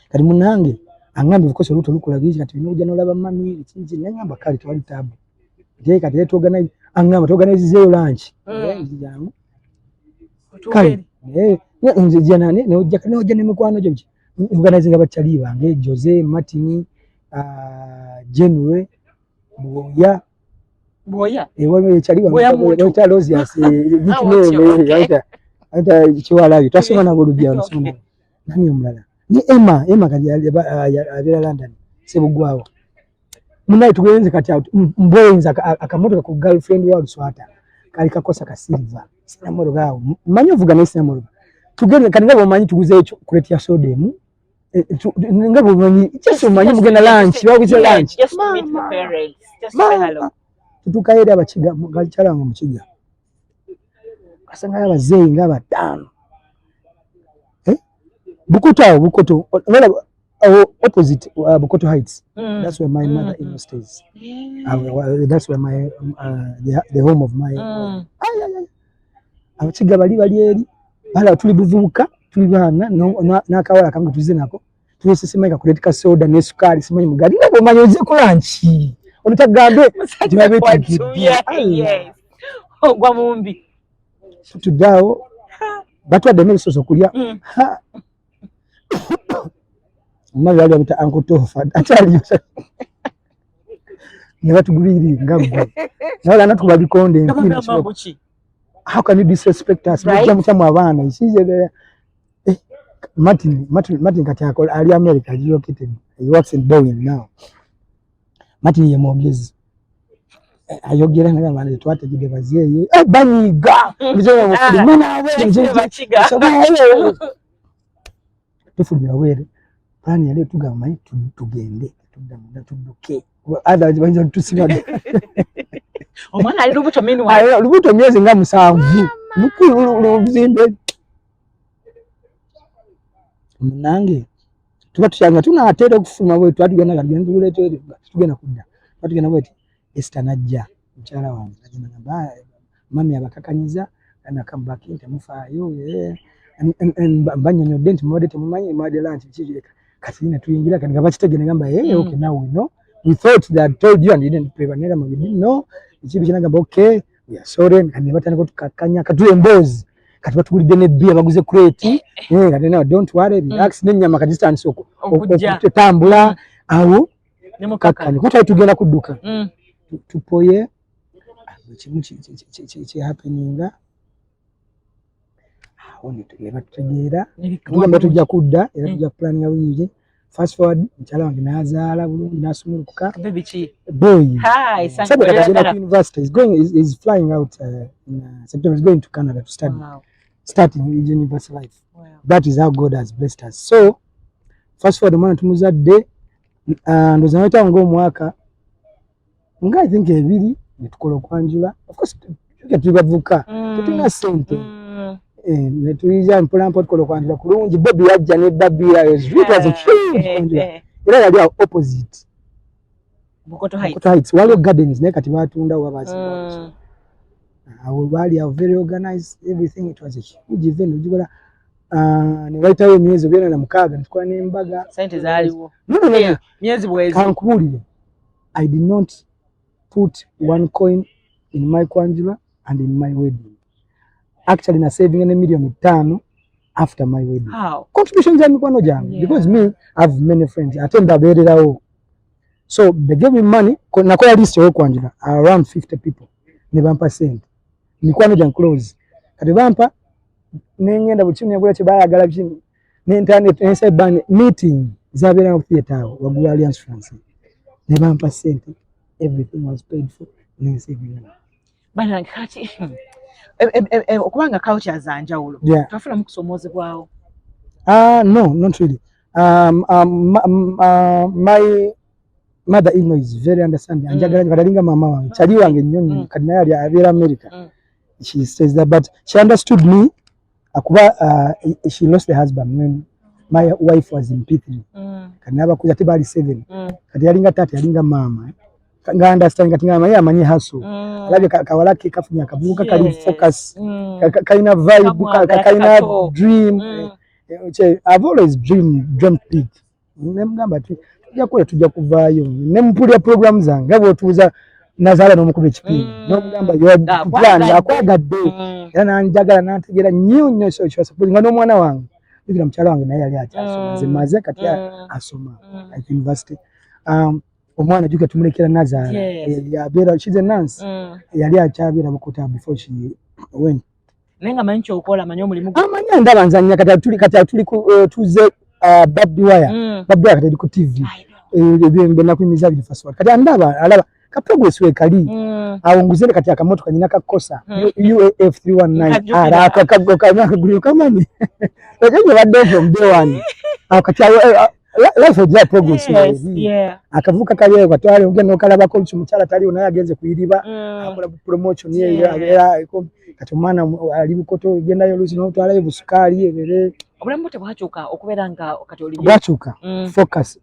[SPEAKER 2] kati munange angambe bukoso olubuto lukola biki kati n'ojja n'olaba mami ekinji n'engamba kale twali tabu nje kati twogana angamba tuorganizeyo lunch jangu kale nze janane n'ojja n'emikwano gyo organizing abachali bange Jose Martin Jenwe boya ewe chali wange ta Rosias nickname ata chiwalayo twasoma na bolubya nsoma nani omulala ni Emma kali abira London sebugwawo munayi tugenze kati mboyenza akamotoka ku girlfriend wa Luswata kali kakosa ka silver sina moro gawo manyo vuga na sina moro tugende kati ngabo manyi tuguze echo kuletia sodemu ngabo manyi just manyi mugenda lunch wabuze lunch
[SPEAKER 1] just meet the parents just say hello
[SPEAKER 2] tukaira abachiga galichara ngo muchiga kasanga abazee ngaba tano Bukoto ngala opposite Bukoto Heights that's where my mother-in-law stays that's where my the home of my abachiga bali eri bala tuli buvubuka tuli bana nakawala kangu tuze nako tuwesesema kuletika soda ne sukari simanyi mugadi nabo manyoze ku lunch onitagambe tibabe
[SPEAKER 1] yes ogwa mumbi
[SPEAKER 2] tutudao batwa demel soso kulia mama yali amita Uncle Tofa atali ni watu guliri ngambo nala natuba bikonde mpira how can you disrespect us right? Mtamu abana isije Martin katako ali America relocated he works in Boeing now Martin ye mogezi ayogera nga bana twate gide baziye baniga bizo mufumana awe
[SPEAKER 1] bachiga
[SPEAKER 2] tufumira were plani yale tugamba tugende tudamunda tuduke ada banjo tusiba
[SPEAKER 1] omwana ali lubuto mini
[SPEAKER 2] wa lubuto myezi nga musanvu mukulu luzimbe munange tuba tushanga tunaatera okufuma bwe twatugenda kagenda tuletere tugenda kudda twatugenda bwe Esther najja mchala wange ajina namba mami abakakanyiza ana kambaki ntemufayo mbanyonyo dent mode temumanyi mode lunch chijeka katina tuyingira kandi gabachitegene gamba okay now we know we thought that told you and you didn't prepare we didn't know ichibi kinagamba okay we are sorry kandi batana ko tukakanya katule mbozi kati batugulide ne bia baguze crate kati now don't worry relax nenyama ka distance okutambula awo nemukakani kutai tugenda kuduka tupoye chimu chi happeninga awo ne batutegeera tugamba tujja kudda era tujja kupulaninga bulungi. Fast forward mukyala wange n'azaala bulungi n'asumulukuka boy sabe katagenda ku university is flying out in September. Is going to Canada to study. Starting university life. That is how God has blessed us. So fast forward omwana tumuzadde ndoza naita ng'omwaka nga I think ebiri netukola okwanjula. Of course tuli bavuka tetulina ssente netuyiza mpolampo tukola okwanjula kulungi. Baby yajja ne baby it was a huge kwanjula era yali opposite Bukoto Heights waliwo gardens naye kati batunda wabazimba awo bali very organized everything. It was a huge event ojikola ne bayitawo emyezi 46 netukola n'embaga
[SPEAKER 1] sente zaaliwo
[SPEAKER 2] myezi bwezi. Kankubulire I did not put one coin in my kwanjula and in my wedding. Actually na saving $1 million after my wedding.
[SPEAKER 1] How?
[SPEAKER 2] Contributions ya mikwano jangu because me I have many friends atenda bererawo. So they gave me money nakola list yo kwanjula around 50 people ne bampa cent mikwano jangu close kati bampa nengenda buchini yakula kyebayagala bchini ne internet ne ban meeting zabera mu theater wagula Alliance France ne bampa cent. Everything was paid for ne saving.
[SPEAKER 1] Bana kati okubanga culture za njawulo twafuna mu kusomozebwawo.
[SPEAKER 2] No, not really. My mother-in-law is very understanding. Anjagala kadalinga mama wange chali wange nyonyi kadi naye ali abera America. She says that but she understood me akuba she lost the husband when my wife was in P3. Kadi naba kuja tibali 7 kadi yalinga tati yalinga mama nga understand kati ngama ya manye hustle alabe kawalaki kafunya kabuka kali focus kaina vibe kaina dream. I've always dreamed big. Nemgamba tujja kuvaayo nempulira program zange abo tuuza nazala n'omukube kipindi nomugamba yo plan akwagadde era nanjagala nantegera nnyo so suppose nga n'omwana wange bigira mukyala wange naye yali akyasoma nze maze kati asoma at university. Omwana juke tumulekera Nazara yabeera she's a nurse yali akyabeera Bukoto before she went.
[SPEAKER 1] Nenga manchi okola manyo omulimu
[SPEAKER 2] amanya ndaba nzanya kati tuli tuze Baby Wire kati ku TV ebyo nakwimiza bili fast kati andaba alaba ka progress we kali awonguzele kati akamoto nyina kakosa UAF 319 ara kakagulio kamani ejo badde from day one akati life of that progress akavuka kali kwatwale ugenda okalaba ko mukyala tali naye agenze kuyiriba akola promotion ye era kati omwana ali Bukoto genda yo luzi no twala busukali ebere
[SPEAKER 1] obulamu bwachuka okubeera nga kati oli
[SPEAKER 2] bwachuka focus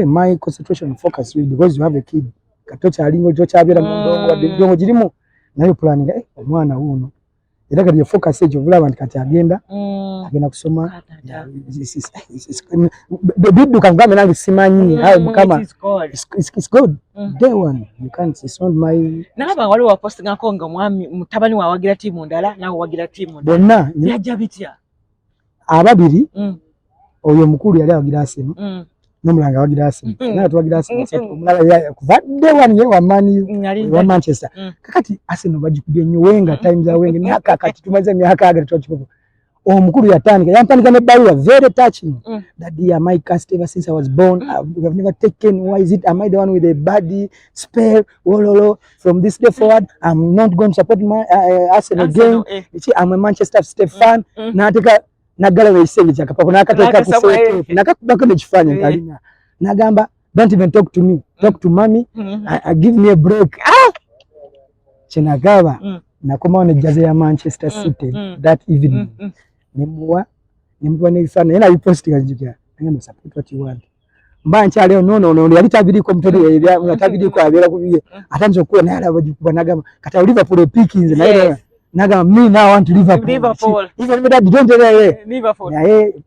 [SPEAKER 2] my concentration focus because you have a kid katocha alingo jo chabira ndongo jirimo nayo planning omwana wuno era kati focus ejo vulaba kati agenda kusoma bidu kangame nange simanyi kama it's good day one you can't it's not my
[SPEAKER 1] naba wali wa post ngako nga mwami mutabani wa wagira timu ndala nawo wagira timu ndala
[SPEAKER 2] bonna
[SPEAKER 1] yaja bitya
[SPEAKER 2] ababiri oyo mukulu yali awagira Arsenal nomulanga awagira Arsenal na tuwagira Arsenal omulala ya kuvadde wani ye wa wa Manchester kakati Arsenal bajikubye nnyo wenga times za wenga myaka kati tumaze myaka aga tuchikopo omukulu yatandika ne baluwa very touching that dear my cast ever since I was born we have never taken why is it am I the one with a body spell wololo from this day forward I'm not going to support my Arsenal again I'm a Manchester City fan nateka nagala weisenge chakapako nakateka kusete nakakubako nechifanya kalina nagamba don't even talk to me talk to mommy give me a break chenagaba nakoma one jaze ya Manchester City that evening nemwa nebifana ena reposting ajikia ngamba support what you want mbanja leo no yali tabiriko mtode ya tabiriko abera kubiye atanzo kuwa naye abajikuba nagamba kata Liverpool pickings na ile naga me now want to Liverpool even that don't tell
[SPEAKER 1] Liverpool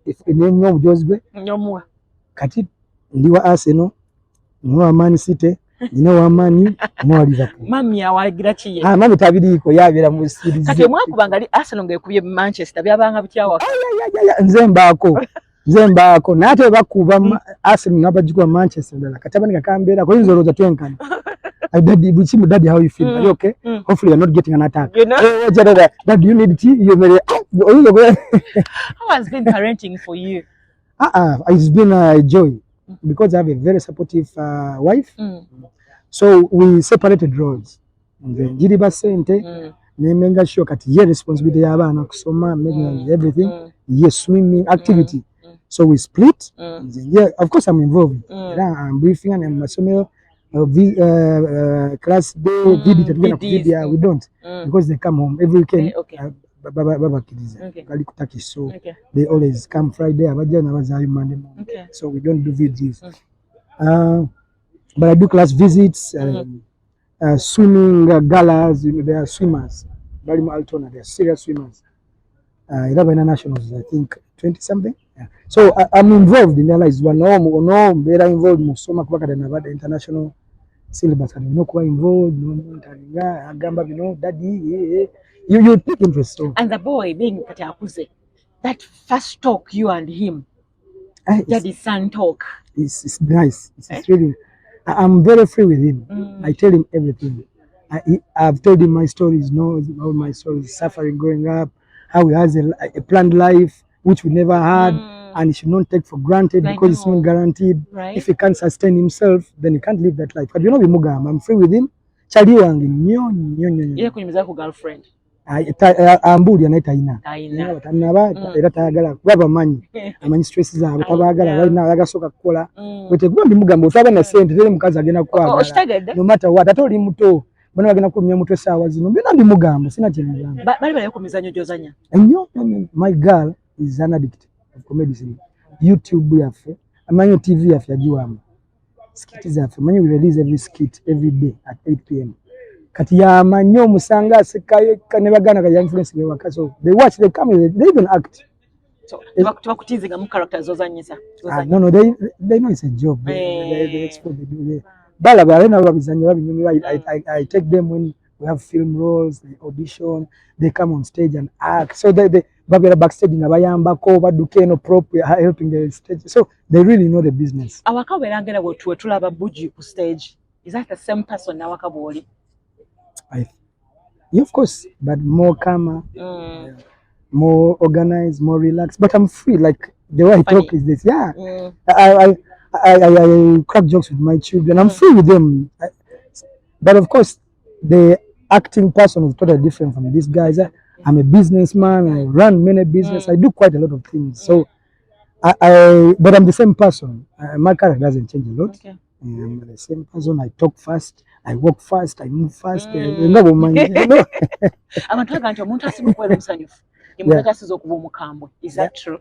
[SPEAKER 2] if nyo mujozwe
[SPEAKER 1] nyomwa
[SPEAKER 2] kati ndiwa Arsenal no Man City wa Man U no Liverpool
[SPEAKER 1] mami awagira kiye
[SPEAKER 2] mami tabiriko yabera mu series
[SPEAKER 1] kati mwakubangali Arsenal ngekuye Manchester byabanga bityawa nzembako nate bakuba Arsenal nabajikwa Manchester dala kati abani kakambera ko inzo roza twenkana
[SPEAKER 2] Daddy, daddy, how you feel? Are you okay? Hopefully you're not getting an attack. You know? Dad, do you need tea? How
[SPEAKER 1] has been parenting for you?
[SPEAKER 2] It's been a joy because I have a very supportive wife. So we separated roles. Njiriba sente, nemenga sure kati ye responsibility y'abaana kusoma, making everything, ye swimming activity. So we split. Yeah, of course I'm involved. I'm briefing and I'm masomero. Class day, video, we don't because they come home every weekend. Baba kids, so they always come Friday, Monday morning. So we don't do videos. But I do class visits, swimming galas. You know, they are swimmers. Balimo Altona, they are serious swimmers. 11 nationals, I think 20 something. Yeah. So I'm involved in their lives. One no, they are involved in so much work at the international syllabus. You know, quite involved. You know, daddy, you take interest. So.
[SPEAKER 1] And the boy being Katakuze, that first talk you and him, daddy son talk.
[SPEAKER 2] It's nice. It's really. I'm very free with him. I tell him everything. I've told him my stories, knows all my stories, suffering growing up, how he has a planned life which we never had, and he should not take for granted because it's not guaranteed. Right. If he can't sustain himself, then he can't live that life. But you know, I'm free with him. Chali wangi
[SPEAKER 1] Ile kunyumiza ku girlfriend.
[SPEAKER 2] Ambuli anaita ina. Batanaba era tayagala baba manyi. Amanyi stress zaabwe tabagala balina yagasoka kukola. Wete gwa mugamba otaba na sente tele mukazi agenda kwagala. No matter what atoli muto. Bwana bagenda kumya mutwe sawa zino. Mbina ndi mugamba sina kyemugamba.
[SPEAKER 1] Bali bali kumizanyo gyozanya.
[SPEAKER 2] Ennyo my girl is an addict of comedy. YouTube yaffe, amanyi TV yaffe yajiwamu. Skit zaffe, amanyi we release every skit every day at 8 p.m. Kati ya manyo musanga sekayo kanebagana ka influence ne wakaso. They watch, they come, they even act.
[SPEAKER 1] So tubakutizinga mu characters zozanyisa.
[SPEAKER 2] No, they know it's a job. They expect they do. Bala na babizanya babinyumi. I take them when we have film roles, they audition, they come on stage and act. So they babira backstage nabayambako baduke no prop helping the stage. So they really know the business.
[SPEAKER 1] Awakaberangera bwe tulaba Buji ku stage. Is that the same person na wakaboli?
[SPEAKER 2] Yeah, of course, but more calmer, more organized, more relaxed. But I'm free. Like the way I talk is this. Yeah, I crack jokes with my children. I'm free with them. But of course, the acting person is totally different from these guys. I'm a businessman. I run many businesses. I do quite a lot of things. So, but I'm the same person. My character doesn't change a lot. Okay. I'm the same person. I talk fast. I walk fast. I move fast. No woman.
[SPEAKER 1] Is that true?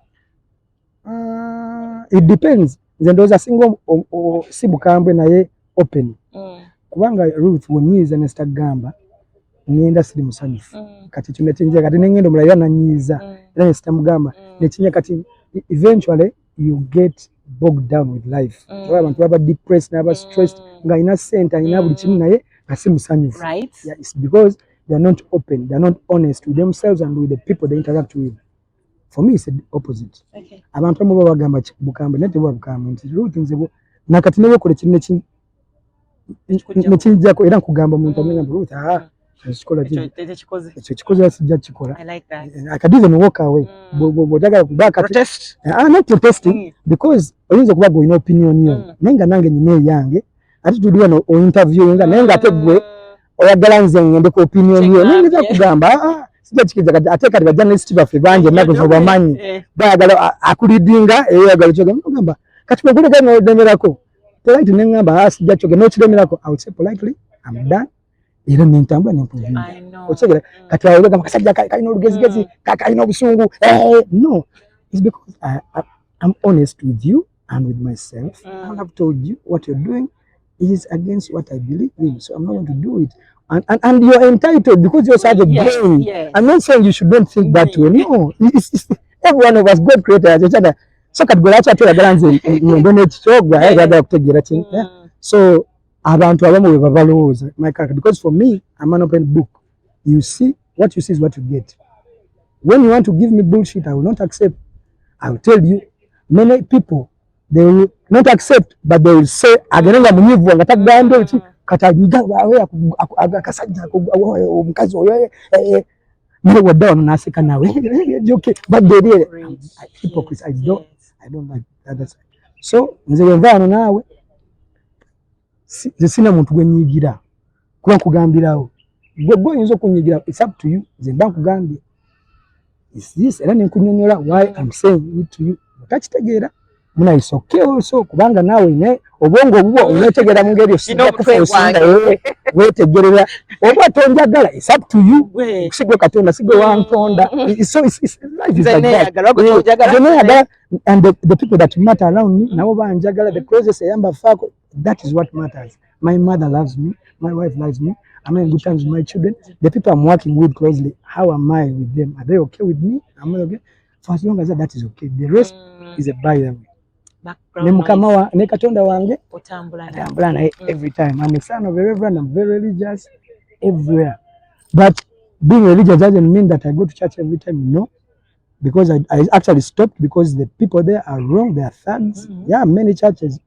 [SPEAKER 2] It depends. Zendoza single si bukambwe naye open. Kubanga Ruth wonyiza nesta gamba nienda sili musanifu. Kati tumetinja kati nengendo mulayo nanyiza. Era nesta mugamba nechinya kati eventually you get bogged down with life. So abantu baba depressed na baba stressed nga ina center ina buli kimu naye kasi musanifu.
[SPEAKER 1] Right.
[SPEAKER 2] Yeah, it's because they are not open, they are not honest with themselves and with the people they interact with. For me it's the opposite. Okay. Abantu abo bagamba bukambwe nete bwabukambwe nti Ruth nzebo nakati newe kole kinne nechinjako era nkugamba muntu amenya Ruth chikola chikoze sijja chikola.
[SPEAKER 1] I like that.
[SPEAKER 2] I could even walk away. Botaka kubaka
[SPEAKER 1] protest.
[SPEAKER 2] Not protesting because oyinza kuba go ino opinion yo. Nenga nange nyine yange ati tudiwa no interview nenga ategwe oyagala nze ngende ku opinion yo. Nenga kugamba sijja chikiza kati ate kati ba journalist bafe banje nako zo bamanyi. Bayagala akulidinga eyagala choga ngamba kati kugule kana odemerako. Polite nengamba sijja choga no chidemerako. I would say politely I'm done. Era nintambula nempuvuma. Ochegera kati ayo kama kasajja kaino lugezigezi kaino obusungu. No, it's because I'm honest with you and with myself. And I've told you what you're doing is against what I believe in, so I'm not going to do it. And you're entitled because you also have a brain. Yes. I'm not saying you shouldn't think that way. No, it's every one of us God created each other. So kat gola cha tola balance ndone chogwa yaga kutegera chin. So abantu abamu we babalooza my character because for me I'm an open book. You see what you see is what you get. When you want to give me bullshit, I will not accept. I will tell you, many people they will not accept, but they will say agenga munyivu angatagamba katabiga awe akasajja omukazi oyo nawe wadde wano n'aseka nawe okay but the hypocrite I don't like that side. So nze bwe nva wano naawe sina muntu gwe nyigira kuba nkugambirawo gwe oyinza okunyigira, it's up to you. Nze mba nkugambye is this era nenkunyonyola why I'm saying it to you. Okakitegeera muna is okay also kubanga naawe ne obwongo obwo onetegeera mu ngeri osinga kufuusinga wetegerera oba tonjagala, it's up to you. Sigwe Katonda sigwe wantonda. So it's life is like that. And the people that matter around me nabo banjagala, the closest ayamba fako, that is what matters. My mother loves me, my wife loves me, I'm in good times with my children. The people I'm working with closely, how am I with them? Are they okay with me? Am I okay? For as long as that is okay, the rest is a by the way. Ne mukama wa ne Katonda wange otambula naye every time. I'm a son of a reverend, I'm very religious everywhere. But being religious doesn't mean that I go to church every time, no. Because I actually stopped because the people there are wrong, they are thugs. Yeah, many churches,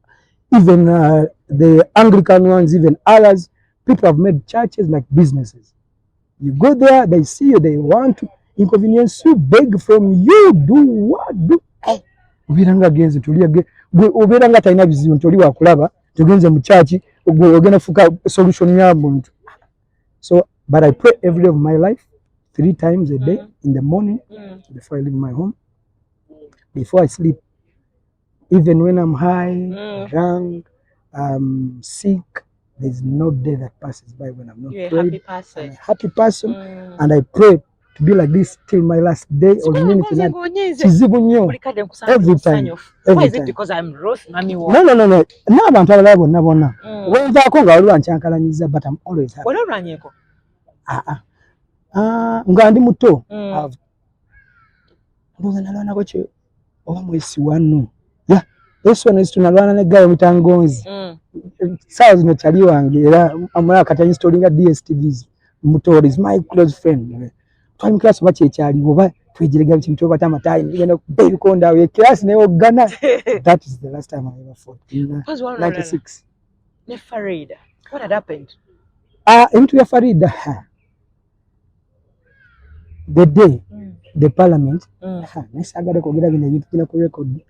[SPEAKER 2] even the Anglican ones, even others, people have made churches like businesses. You go there, they see you, they want to inconvenience you, beg from you, do what? Do ubiranga genze tuliye ubiranga taina bizibu tuli wakulaba tugenze mu church ogena fuka solution ya muntu. So but I pray every day of my life 3 times a day, in the morning before I leave my home, before I sleep, even when I'm high, drunk, sick, there's no day that passes by when I'm not prayed. I'm a happy person and I pray to be like this till my last day or minute. Every time. Why is it because I'm Ruth Mami? No. N'abantu abalala bonna bonna. Wenzaako nga waliwo ankyankalanyiza, but I'm always happy. Wali olwanyeko? Nga ndi muto. Ndowooza nalwanako ki oba mwezi wano. Yeah. Yesu wano tunalwana ne Gayo Mutangonzi. Saawa zino kyali wange era amulala kati installinga DSTVs. Muto is my close friend. Twali class bache ekyaliwo ba twejerega bikintu twakata amatayi ngenda kubikonda we class ne ogana. That is the last time I ever fought. 96. Ne Farida. What had happened? Into Farida. The day the parliament nesagala kwogera bino ebintu kina ku record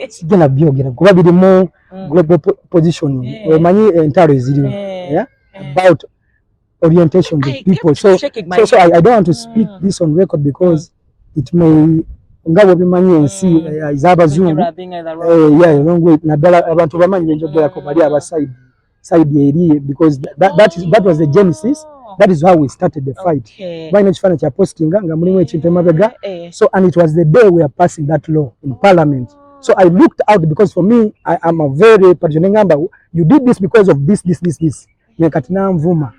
[SPEAKER 2] sigala byogera kuba biri mu global positioning omanyi entalo eziriwo about orientation of people. So I don't want to speak this on record because it may ngabo bimanyi ensi izabazungu long way nadala abantu bamanyi benjogera ko bali abaside eri because that was the genesis. That is how we started the fight. Why not find a posting nga mulimu ekintu emabega. So and it was the day we are passing that law in parliament. So I looked out because for me I am a very passionate ngamba, you did this because of this nekati namvuma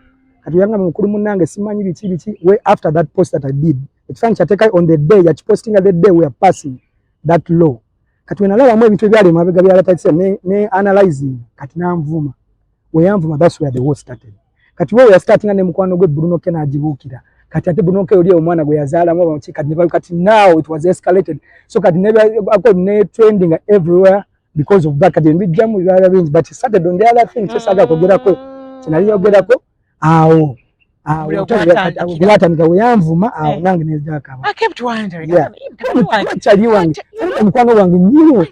[SPEAKER 2] kati yanga mukuru munange simanyi bichi way after that post that I did it fancy ateka on the day that posting at the day we are passing that law kati wenalala mwe bintu byali mabega byalatatse ne analyzing kati namvuma weyamvuma. That's where the war started. Kati we are starting ne mukwano gwe Bruno Ke najibukira kati ate Bruno Ke oli omwana gwe yazaala mu bamuchi kati now it was escalated. So kati ne trending everywhere because of that kati mbijamu byala bingi but it started on the other things saga kogerako kinali yogerako awo bwatandika weyamvuma awo nange nezaka. I kept wondering chali wange mukwano wange nyiwo.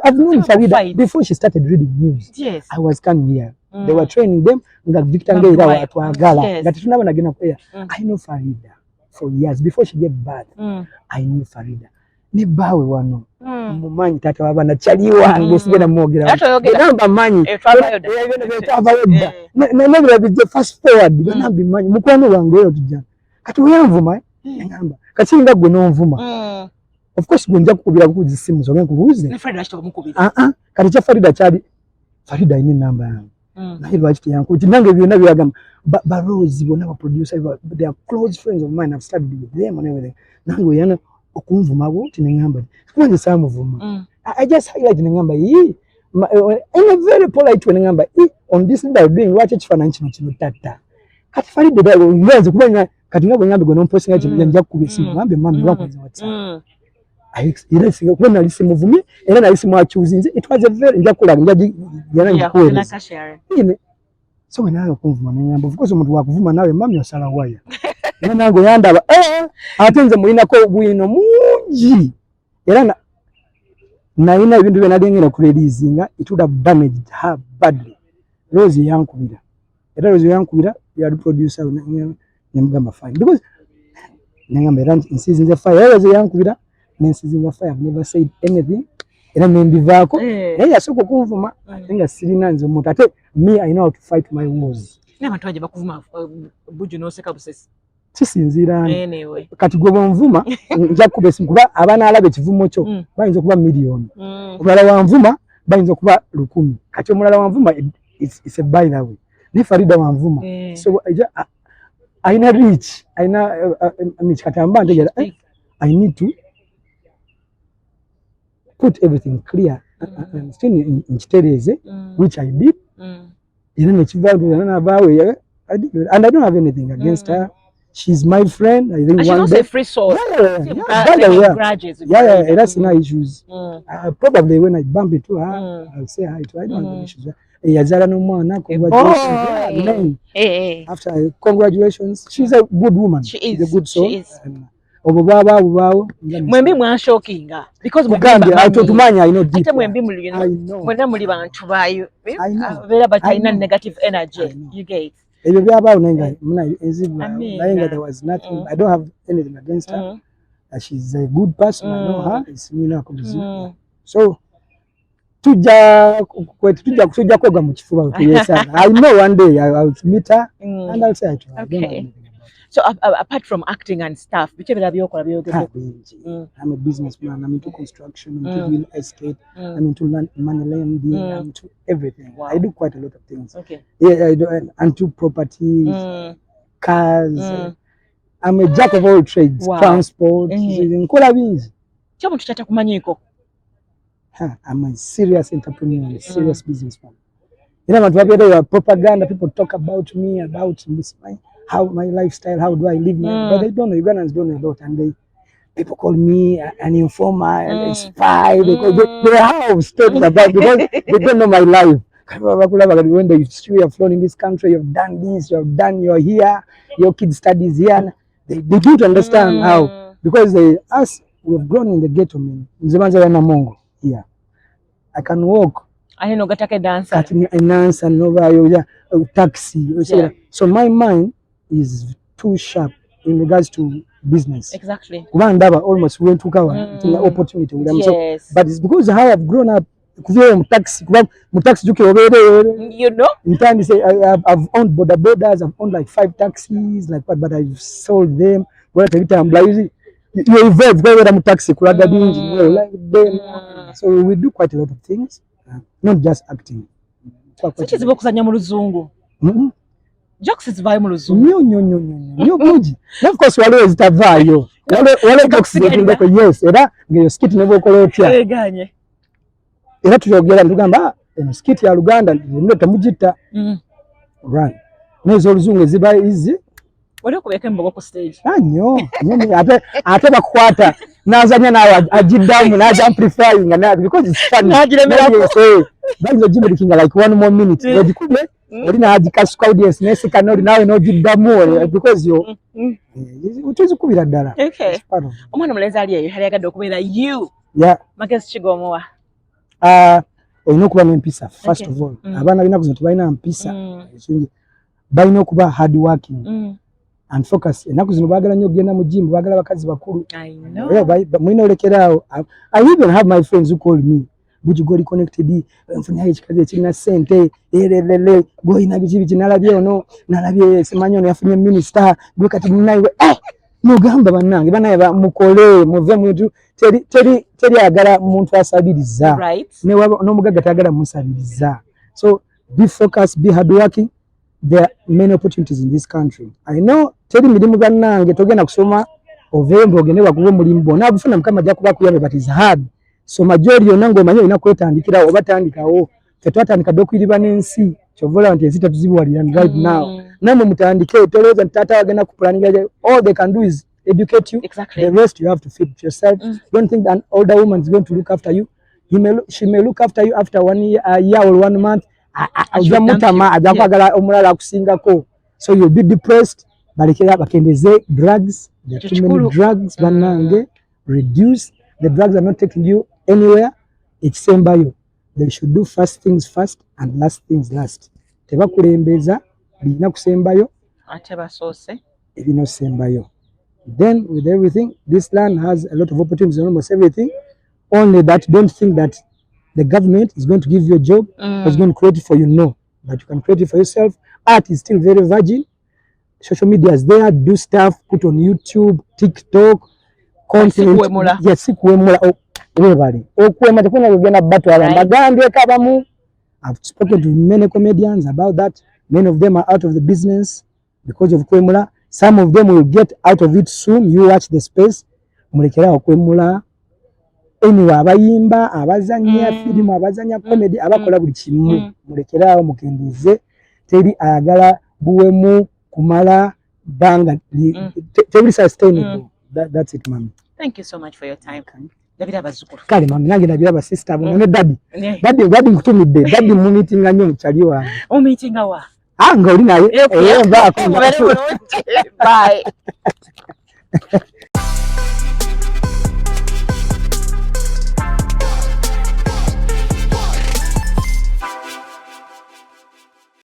[SPEAKER 2] I've known Farida before she started reading news. Yes. I was coming here. They were training them nga Victor Ngeira watu agala ngati tunabana gena kwea. I know Farida for years before she gave birth. I knew Farida ne bawe wano mumanyi tata wabana chali wange sigena mwogera namba manyi nebira bije fast forward namba manyi mukwano wange yo tujana kati uyamvuma ngamba kati ngagwe nomvuma. Of course gonja kukubira kukuzi simu zo nkubuze ne Farida ashitoka mukubira kati cha Farida chali Farida ine namba yangu na hilo achiti yangu tinange byonna byagamba barozi bona ba producer they are close friends of mine. I've studied with them and everything. Nango yana okumvuma bo tinengamba kwanje samuvuma. I just highlight nengamba in a very polite way nengamba on this thing that doing what ekifananyi kino tata kati Farida da ngenze kubanya kati ngabo ngambe go no posting ati njja kubisimu ngambe mami wakwenza WhatsApp ile singa kubona lisi muvumi era lisi mwachuzinze. It was a very njakula njaji yana nikuwe so wenayo okunvuma nenyamba of course omuntu wakuvuma nawe mami osala waya era nange yandaba ate nze mulinako obwino mungi era nalina ebintu bye nagengera kureleasinga it would have damaged her badly. Rose yankubira era Rose yankubira yali producer nemugamba fine because nengamba era nsizinze fire Rose yankubira nensizinga fire. I've never said anything era nembivaako naye yasooka okunvuma nga sirina nze omuntu ate me I know how to fight my wars.
[SPEAKER 1] N'abantu baje bakuvuma Buju n'oseka busesi
[SPEAKER 2] kisinziira kati gwe bwonvuma nja kuba esimu kuba abaana alaba ekivumo kyo bayinza okuba miliyoni omulala wanvuma bayinza okuba 1,000 kati omulala wanvuma it's a by the way ne Farida wanvuma so aina reach aina kati amba ntegera I need to put everything clear and still in kitereze which I did era nekivayo nabaawe I did and I don't have anything against her. She's my friend. I think and
[SPEAKER 1] she's
[SPEAKER 2] one
[SPEAKER 1] also
[SPEAKER 2] day,
[SPEAKER 1] a free soul.
[SPEAKER 2] Yeah, that's no issues. Probably when I bump into her, I'll say hi to her. I don't have issues. Yazara no mwana, congratulations. After congratulations, she's a good woman.
[SPEAKER 1] She is.
[SPEAKER 2] She's a good soul.
[SPEAKER 1] She is.
[SPEAKER 2] Mwembi
[SPEAKER 1] mwanshokinga because
[SPEAKER 2] mugambye atutumanya I know deep.
[SPEAKER 1] Ate mwembi mwena muli bantu bayo. Vera but I negative energy. You get.
[SPEAKER 2] Ebyo byabaawo nenga muna ezibwa nayenga there was nothing. I don't have anything against her. She's a good person. I know her. It's mina kubizi. So tujja kwega mu kifuba utuyesa. I know one day I'll meet her and I'll say hi to her.
[SPEAKER 1] Okay. So apart from acting and stuff, bichebera byokola byogedde.
[SPEAKER 2] I'm a businessman. I'm into construction, I'm into real estate, I'm into money lending, I'm into everything. Wow. I do quite a lot of things.
[SPEAKER 1] Okay.
[SPEAKER 2] Yeah, I do into properties, cars. I'm a jack of all trades. Wow. Transport. Nkola bingi.
[SPEAKER 1] Kyo muntu tata kumanyiko.
[SPEAKER 2] I'm a serious entrepreneur, a serious businessman. You know, abantu propaganda, people talk about me, about this, how my lifestyle, how do I live my but they don't know. Ugandans don't know a lot, and people call me an informer and a spy because they have stories about because they don't know my life. When you have flown in this country, you've done this, you're here, your kid studies here. They don't understand how because we've grown in the ghetto. Here, I can walk.
[SPEAKER 1] I know gatake dancer.
[SPEAKER 2] Dance and over taxi. Yeah. So my mind is too sharp in regards to business.
[SPEAKER 1] Exactly.
[SPEAKER 2] Almost went to cover opportunity.
[SPEAKER 1] Yes.
[SPEAKER 2] But it's because how I've grown up. Taxi,
[SPEAKER 1] you know.
[SPEAKER 2] In time, I've owned borders. I've owned like 5 taxis, like but I've sold them. You evolve. Taxi, so we do quite a lot of things, not just acting.
[SPEAKER 1] Such as kuzanya mu luzungu. Jokes zivayo mu luzungu.
[SPEAKER 2] Nyo muji. Of course wale zitavayo. Wale jokes zindeko yes. Era ngeyo skit nebo kolotya.
[SPEAKER 1] Eganye.
[SPEAKER 2] Era tuyogera ndugamba skit ya Luganda ndio tamujita. Right. Nezo oluzungu ziba easy.
[SPEAKER 1] Wale kubeka embogo ku stage.
[SPEAKER 2] Nyo ate bakwata nazanya nawe ajidamu naja amplifying na because it's funny.
[SPEAKER 1] Najiremera
[SPEAKER 2] so banzo jimbe kinga like 1 more minute. Wajikube oli na ajikasuka audience nese kanoli nawe no jidamu because yo utuzi kubira dala.
[SPEAKER 1] Okay. Omwana mulenzi ali eyo hali agadde okubera you.
[SPEAKER 2] Yeah.
[SPEAKER 1] Magezi kigomowa.
[SPEAKER 2] Olina okuba n'empisa first of all. Abaana bina kuzo tubalina mpisa. Balina okuba hard working. And focus. Enaku zino bagala nnyo genda mu gym, bagala bakazi bakulu.
[SPEAKER 1] I know.
[SPEAKER 2] Mwina olekeraawo. I even have my friends who call me. Buju goli connected. Mfunya ekikazi ekirina ssente. Goyina biki nalabye ono. Nalabye simanyi ono yafunye minister. Gwe kati munaiwe. Mugamba bannange banaye mukole muve muntu teri agala muntu asabiriza.
[SPEAKER 1] Right.
[SPEAKER 2] N'omugagga tagala musabiriza. So be focused, be hard working. There are many opportunities in this country. I know teri mirimu gannange togenda kusoma ovembo ogende bakuwe mulimu bona abufuna mukama ajja kuba kuyambe but is hard. So majority yonna ng'omanyi olina kwetandikirawo oba tandikawo. Tetwatandika dokwiriba n'ensi kyovola nti ezita tuzibuwalira right now. Namwe mutandike tolowooza nti taata agenda kupulaninga all they can do is educate you.
[SPEAKER 1] Exactly.
[SPEAKER 2] The rest you have to feed yourself. Don't think that an older woman is going to look after you. She may look after you after 1 year, a year or 1 month. ajja mutama ajja kwagala omulala akusingako, so you'll be depressed. Balekera bakendeze drugs, there are too many drugs banange. Reduce the drugs are not taking you anywhere. Ekisembayo, they should do first things first and last things last. Tebakulembeza birina kusembayo
[SPEAKER 1] ate basoose
[SPEAKER 2] ebino sembayo. Then with everything, this land has a lot of opportunities on almost everything. Only that don't think that the government is going to give you a job or is going to create it for you. No, but you can create it for yourself. Art is still very virgin. Social media is there. Do stuff. Put on YouTube, TikTok, content. Yes, I've spoken to many comedians about that. Many of them are out of the business because of Kwemula. Some of them will get out of it soon. You watch the space. Mulekera Kwemula. Anyway, abayimba, abazanya film, abazanya comedy, abakola buli kimu. Mulekera mukendize. Teri ayagala buwemu kumala banga. Teri sustainable. That's it, mami.
[SPEAKER 1] Thank you so much for your time. David abazukuru.
[SPEAKER 2] Kale mami nange nabira ba sister bonne daddy. Daddy nkutumidde. Daddy mu meeting anyo mukyali wange.
[SPEAKER 1] O meeting awa.
[SPEAKER 2] Nga oli naye.
[SPEAKER 1] Bye.